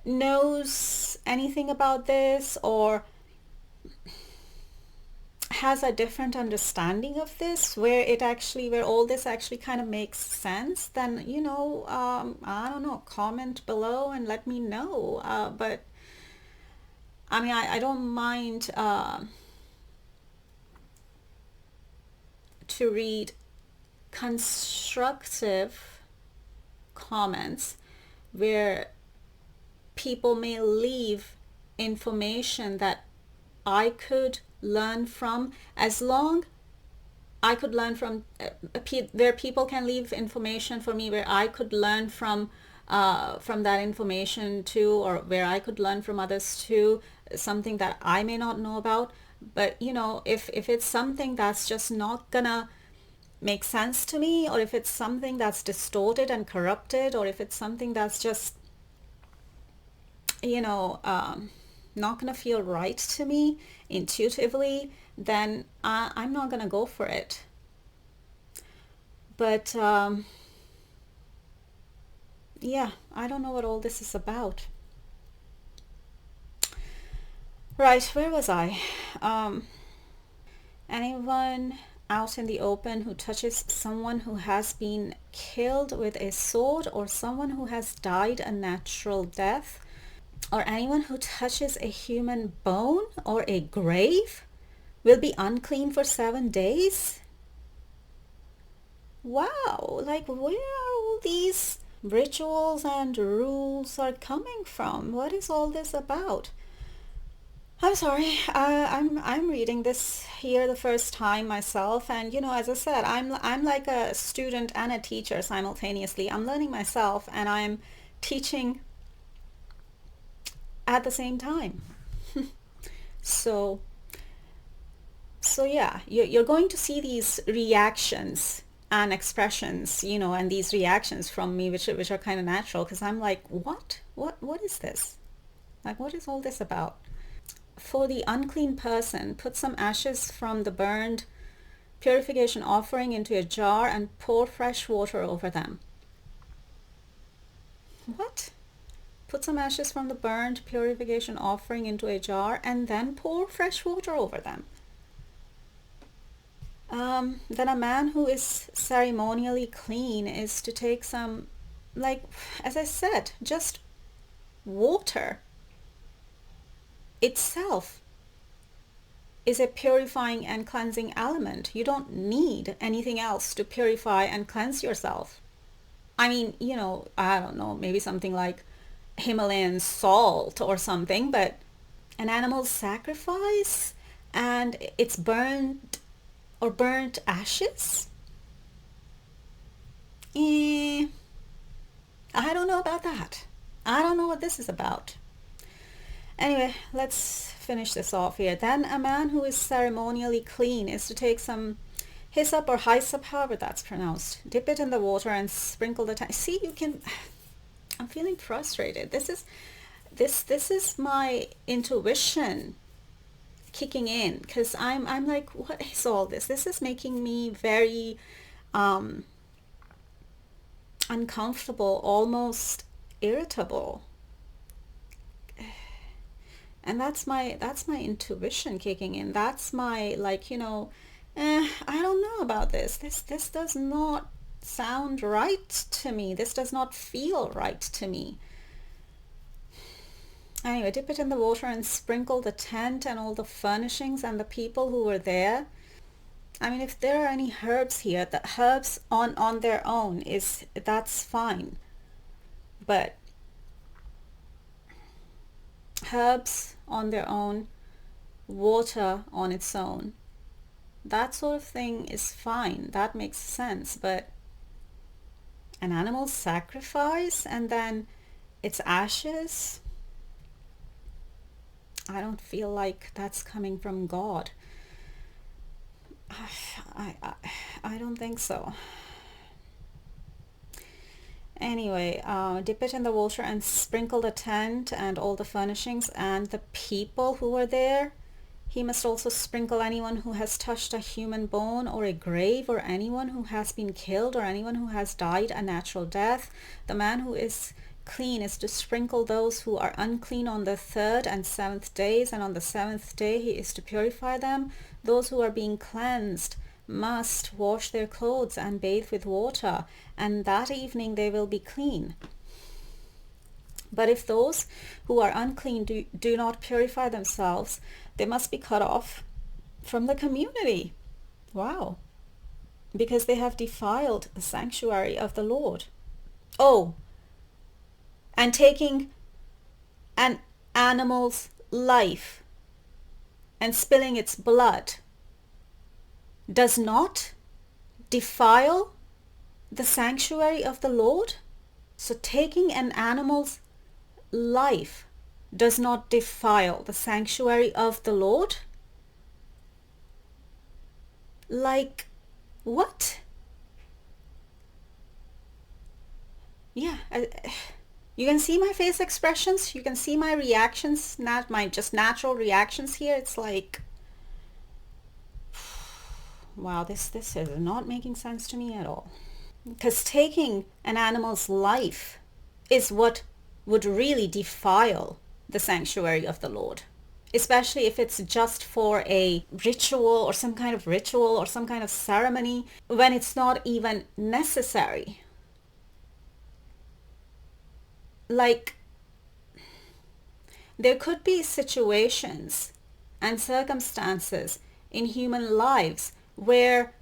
knows anything about this or has a different understanding of this, where all this actually kind of makes sense, then, I don't know, comment below and let me know. But I mean, I don't mind to read constructive comments where people may leave information that I could learn from, as long I could learn from where people can leave information for me where I could learn from that information too, or where I could learn from others too, something that I may not know about. But if it's something that's just not gonna make sense to me, or if it's something that's distorted and corrupted, or if it's something that's just not gonna feel right to me intuitively, then I'm not gonna go for it. But yeah, I don't know what all this is about. Right, where was I? Anyone out in the open who touches someone who has been killed with a sword, or someone who has died a natural death, or anyone who touches a human bone or a grave will be unclean for 7 days. Wow, like, where are all these rituals and rules are coming from? What is all this about? I'm sorry, I'm reading this here the first time myself, and as I said, I'm like a student and a teacher simultaneously. I'm learning myself and I'm teaching at the same time. So yeah, you're going to see these reactions and expressions, and these reactions from me, which are kind of natural, because I'm like, what is this? Like, what is all this about? For the unclean person, put some ashes from the burned purification offering into a jar and pour fresh water over them. What? Put some ashes from the burned purification offering into a jar and then pour fresh water over them. Then a man who is ceremonially clean is to take some, like, as I said, just water itself is a purifying and cleansing element. You don't need anything else to purify and cleanse yourself. I mean, I don't know, maybe something like Himalayan salt or something, but an animal sacrifice and its burned or burnt ashes? I don't know about that. I don't know what this is about. Anyway, let's finish this off here. Then a man who is ceremonially clean is to take some hyssop or hyssop, however that's pronounced, dip it in the water and sprinkle the see, you can, I'm feeling frustrated. This is my intuition kicking in, because I'm like, what is all this? This is making me very uncomfortable, almost irritable. And that's my intuition kicking in. That's my, like, I don't know about this. This does not sound right to me. This does not feel right to me. Anyway, dip it in the water and sprinkle the tent and all the furnishings and the people who were there. I mean, if there are any herbs here, the herbs on their own that's fine. But herbs on their own, water on its own, that sort of thing is fine. That makes sense. But an animal sacrifice and then its ashes, I don't feel like that's coming from God. I don't think so. Anyway, dip it in the water and sprinkle the tent and all the furnishings and the people who were there. He must also sprinkle anyone who has touched a human bone or a grave, or anyone who has been killed, or anyone who has died a natural death. The man who is clean is to sprinkle those who are unclean on the 3rd and 7th days, and on the 7th day he is to purify them. Those who are being cleansed must wash their clothes and bathe with water, and that evening they will be clean. But if those who are unclean do not purify themselves, they must be cut off from the community. Wow. Because they have defiled the sanctuary of the Lord. Oh, and taking an animal's life and spilling its blood does not defile the sanctuary of the Lord? So taking an animal's life does not defile the sanctuary of the Lord? Like, what? Yeah, you can see my face expressions, you can see my reactions, not my just natural reactions here. It's like, wow, this is not making sense to me at all. Because taking an animal's life is what would really defile the sanctuary of the Lord, especially if it's just for a ritual or some kind of ritual or some kind of ceremony, when it's not even necessary. Like, there could be situations and circumstances in human lives where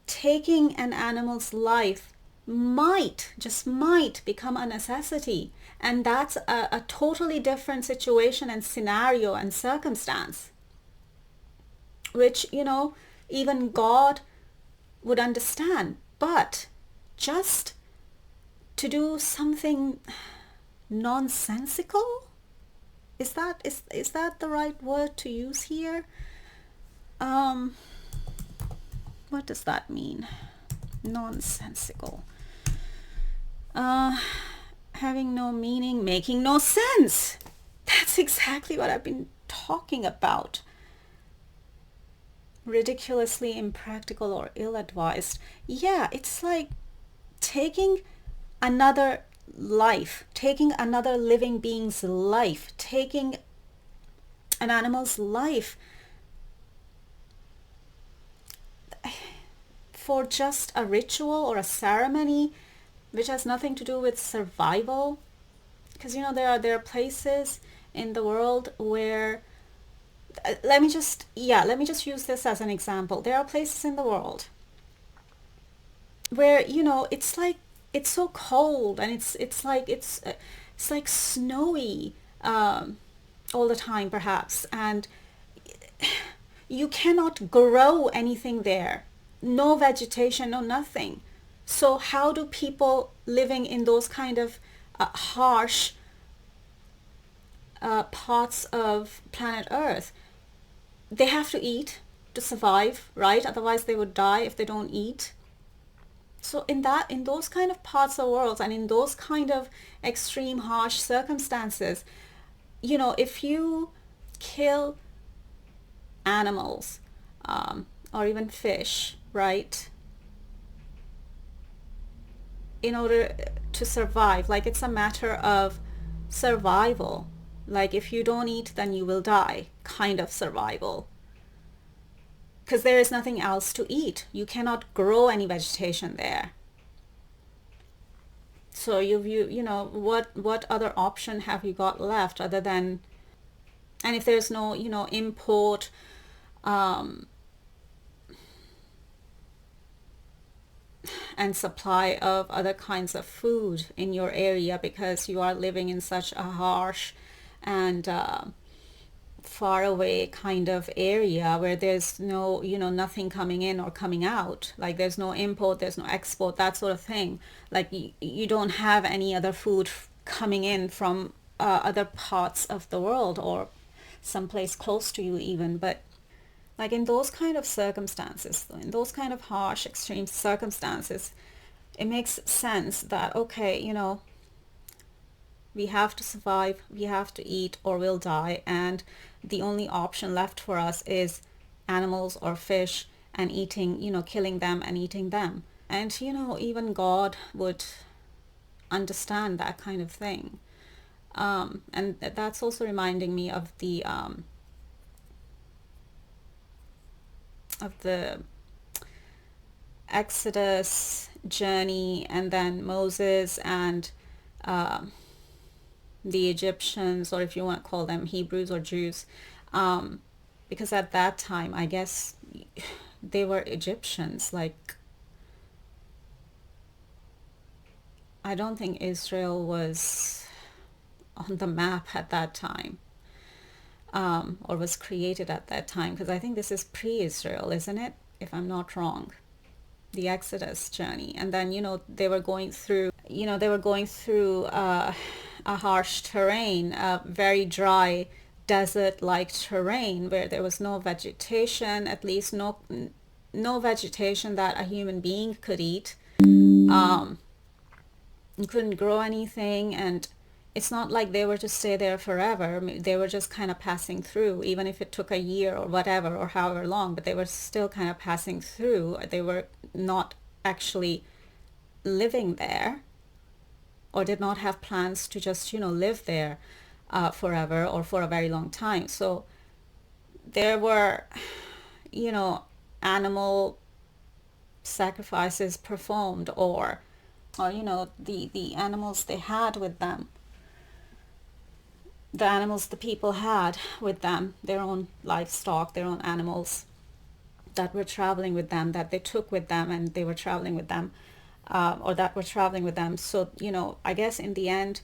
taking an animal's life just might become a necessity, and that's a totally different situation and scenario and circumstance, which, even God would understand. But just to do something nonsensical, is that the right word to use here? What does that mean? Nonsensical. Having no meaning, making no sense. That's exactly what I've been talking about. Ridiculously impractical or ill-advised. Yeah, it's like taking another life, taking another living being's life, taking an animal's life for just a ritual or a ceremony which has nothing to do with survival. Because there are places in the world where let me just use this as an example. There are places in the world where it's like it's so cold, and it's like snowy all the time, perhaps, and you cannot grow anything there. No vegetation, no nothing. So how do people living in those kind of harsh parts of planet Earth, they have to eat to survive, right? Otherwise they would die if they don't eat. So in those kind of parts of the world and in those kind of extreme harsh circumstances, if you kill animals, or even fish, right, in order to survive, like it's a matter of survival, like if you don't eat then you will die kind of survival, because there is nothing else to eat. You cannot grow any vegetation there. So what other option have you got left other than, and if there's no import and supply of other kinds of food in your area, because you are living in such a harsh and far away kind of area where there's no nothing coming in or coming out, like there's no import, there's no export, that sort of thing. Like you don't have any other food coming in from other parts of the world or someplace close to you even. But like in those kind of circumstances, in those kind of harsh extreme circumstances, it makes sense that okay, we have to survive, we have to eat or we'll die, and the only option left for us is animals or fish, and eating, killing them and eating them. And even God would understand that kind of thing. And that's also reminding me of the Exodus journey, and then Moses and the Egyptians, or if you want to call them Hebrews or Jews, because at that time I guess they were Egyptians. Like I don't think Israel was on the map at that time, or was created at that time, because I think this is pre-Israel, isn't it, if I'm not wrong, the Exodus journey. And then they were going through a harsh terrain, a very dry desert-like terrain where there was no vegetation, at least no vegetation that a human being could eat. You couldn't grow anything, and it's not like they were to stay there forever. They were just kind of passing through, even if it took a year or whatever or however long, but they were still kind of passing through. They were not actually living there, or did not have plans to just live there forever or for a very long time. So there were animal sacrifices performed, or the animals they had with them, the animals the people had with them, their own livestock, their own animals that were traveling with them, that they took with them, and they were traveling with them, or that were traveling with them. So I guess in the end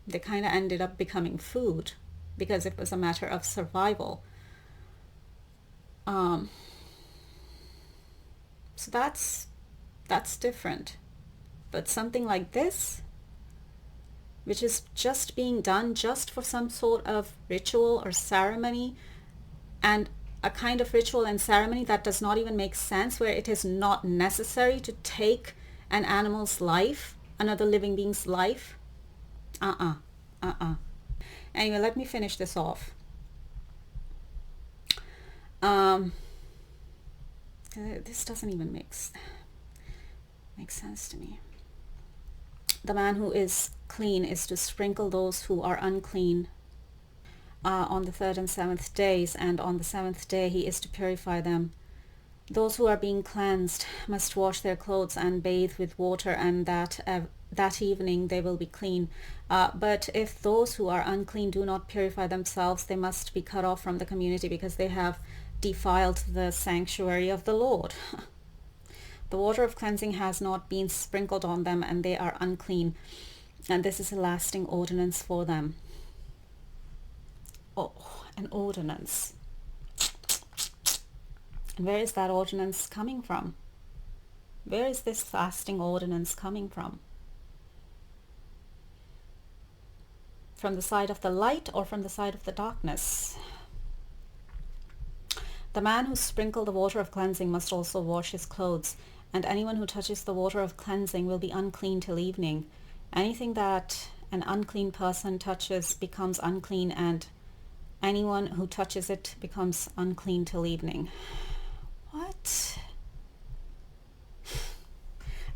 they kind of ended up becoming food, because it was a matter of survival. So that's different. But something like this, which is just being done just for some sort of ritual or ceremony, and a kind of ritual and ceremony that does not even make sense, where it is not necessary to take an animal's life, another living being's life. Anyway, let me finish this off. This doesn't even make sense to me. The man who is clean is to sprinkle those who are unclean on the 3rd and 7th days, and on the 7th day he is to purify them. Those who are being cleansed must wash their clothes and bathe with water, and that evening they will be clean. But if those who are unclean do not purify themselves, they must be cut off from the community, because they have defiled the sanctuary of the Lord. The water of cleansing has not been sprinkled on them, and they are unclean, and this is a lasting ordinance for them. an ordinance. And where is that ordinance coming from? Where is this fasting ordinance coming from? From the side of the light or from the side of the darkness? The man who sprinkled the water of cleansing must also wash his clothes, and anyone who touches the water of cleansing will be unclean till evening. Anything that an unclean person touches becomes unclean, and anyone who touches it becomes unclean till evening. What?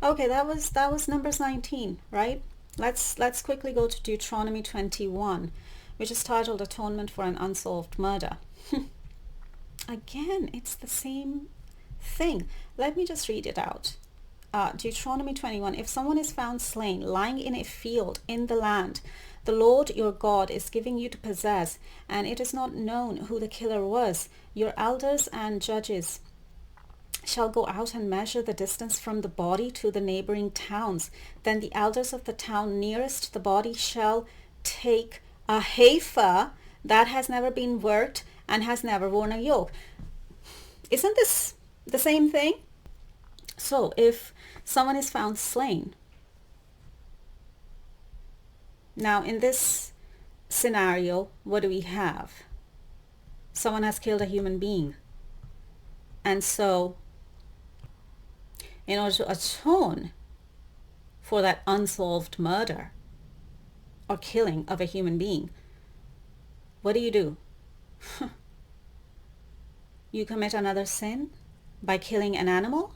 Okay, that was Numbers 19, right? Let's quickly go to Deuteronomy 21, which is titled Atonement for an Unsolved Murder. Again, it's the same thing. Let me just read it out. Deuteronomy 21, if someone is found slain, lying in a field in the land the Lord your God is giving you to possess, and it is not known who the killer was, your elders and judges shall go out and measure the distance from the body to the neighboring towns. Then the elders of the town nearest the body shall take a heifer that has never been worked and has never worn a yoke. Isn't this the same thing? So if someone is found slain, now in this scenario, what do we have? Someone has killed a human being. And so in order to atone for that unsolved murder or killing of a human being, what do? You commit another sin by killing an animal?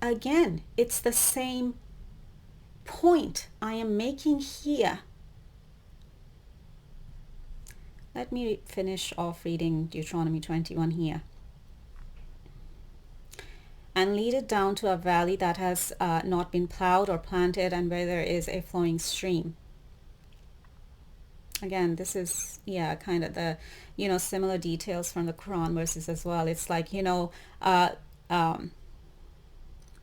Again, it's the same point I am making here. Let me finish off reading Deuteronomy 21 here. And lead it down to a valley that has not been plowed or planted, and where there is a flowing stream. Again, this is, kind of the, similar details from the Quran verses as well. It's like,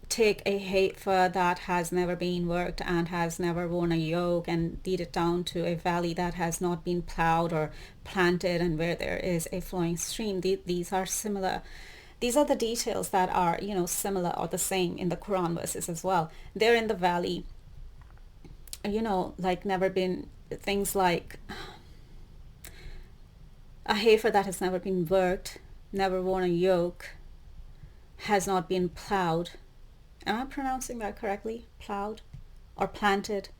take a heifer that has never been worked and has never worn a yoke, and lead it down to a valley that has not been plowed or planted, and where there is a flowing stream. These are similar. These are the details that are, similar or the same in the Quran verses as well. They're in the valley, like never been, things like a heifer that has never been worked, never worn a yoke, has not been plowed. Am I pronouncing that correctly? Plowed or planted?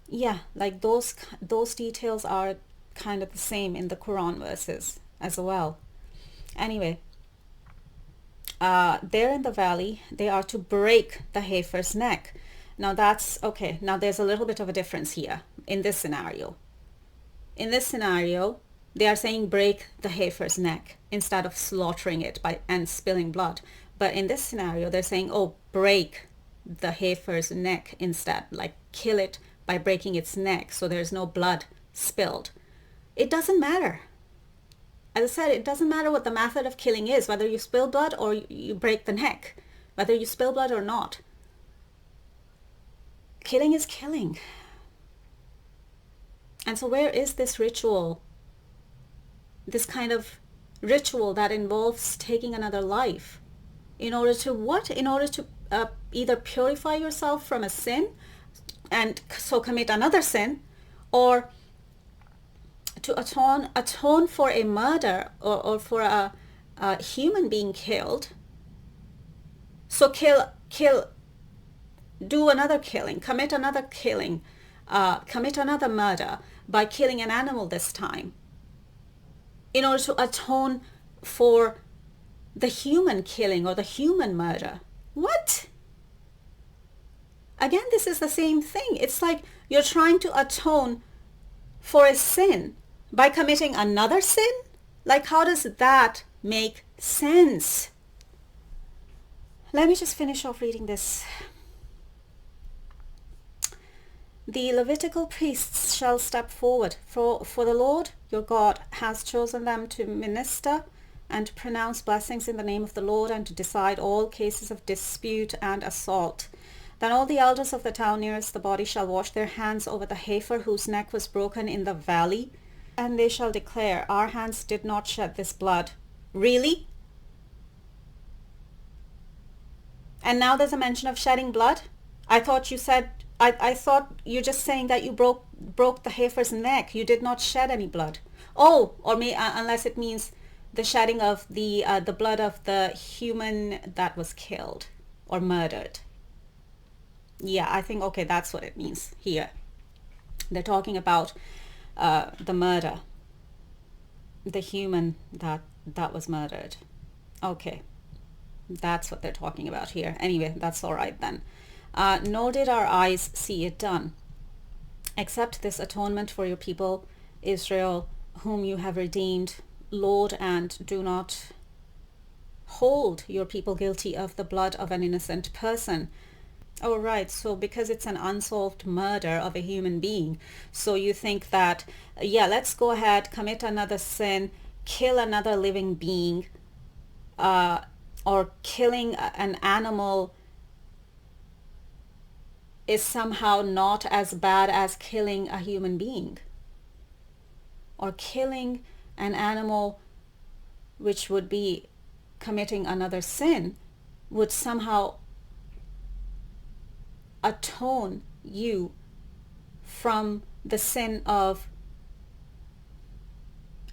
Yeah, like those details are kind of the same in the Quran verses as well. Anyway, they're in the valley. They are to break the heifer's neck. Now that's okay. Now there's a little bit of a difference here in this scenario. In this scenario, they are saying break the heifer's neck instead of slaughtering it and spilling blood. But in this scenario, they're saying, break the heifer's neck instead, like kill it by breaking its neck so there's no blood spilled. It doesn't matter. As I said, it doesn't matter what the method of killing is, whether you spill blood or you break the neck, whether you spill blood or not. Killing is killing. And so where is this ritual? This kind of ritual that involves taking another life. In order to what? In order to either purify yourself from a sin and so commit another sin, or to atone for a murder or for a human being killed. So do another killing, commit another killing, commit another murder by killing an animal this time, in order to atone for the human killing or the human murder. What? Again, this is the same thing. It's like you're trying to atone for a sin by committing another sin? Like, how does that make sense? Let me just finish off reading this. The Levitical priests shall step forward, for the Lord your God has chosen them to minister and to pronounce blessings in the name of the Lord, and to decide all cases of dispute and assault. Then all the elders of the town nearest the body shall wash their hands over the heifer whose neck was broken in the valley, and they shall declare, our hands did not shed this blood. Really? And now there's a mention of shedding blood? I thought you said, I thought you're just saying that you broke the heifer's neck. You did not shed any blood. Oh, or unless it means the shedding of the blood of the human that was killed or murdered. Yeah, I think, okay, that's what it means here. They're talking about the murder, the human that was murdered. Okay, that's what they're talking about here. Anyway, that's all right then. Nor did our eyes see it done. Accept this atonement for your people, Israel, whom you have redeemed, Lord, and do not hold your people guilty of the blood of an innocent person. Oh, right. So because it's an unsolved murder of a human being, so you think that, yeah, let's go ahead, commit another sin, kill another living being, or killing an animal is somehow not as bad as killing a human being, or killing an animal, which would be committing another sin, would somehow atone you from the sin of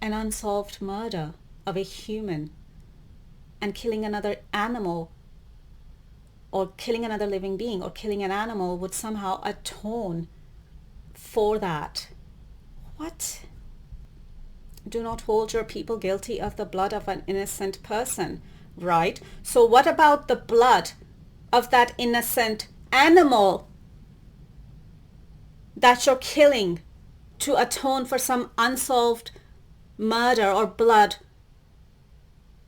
an unsolved murder of a human. And killing another animal, or killing another living being, or killing an animal would somehow atone for that. What? Do not hold your people guilty of the blood of an innocent person. Right? So what about the blood of that innocent animal that you're killing to atone for some unsolved murder or blood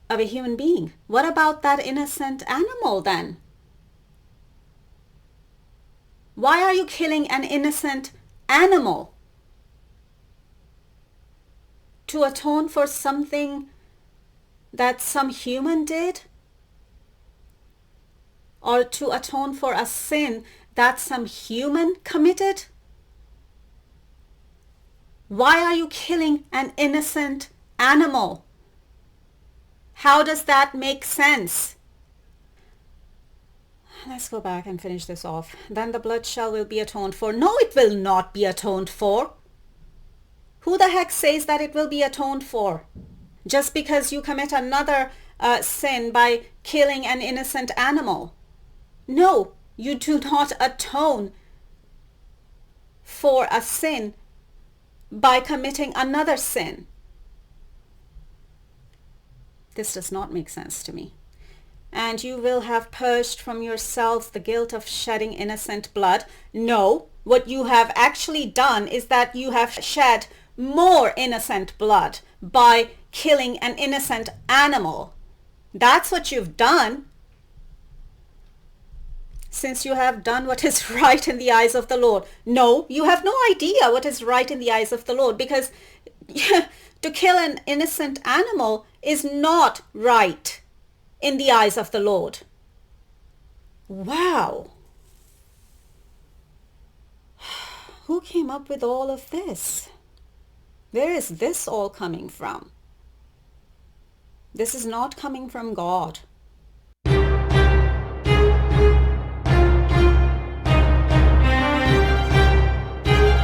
of a human being? What about that innocent animal then? Why are you killing an innocent animal? To atone for something that some human did? Or to atone for a sin that some human committed? Why are you killing an innocent animal? How does that make sense? Let's go back and finish this off. Then the blood will be atoned for. No, it will not be atoned for. Who the heck says that it will be atoned for? Just because you commit another sin by killing an innocent animal. No, you do not atone for a sin by committing another sin. This does not make sense to me. And you will have purged from yourselves the guilt of shedding innocent blood. No, what you have actually done is that you have shed more innocent blood by killing an innocent animal. That's what you've done. Since you have done what is right in the eyes of the Lord. No, you have no idea what is right in the eyes of the Lord, because to kill an innocent animal is not right in the eyes of the Lord. Wow. Who came up with all of this? Where is this all coming from? This is not coming from God.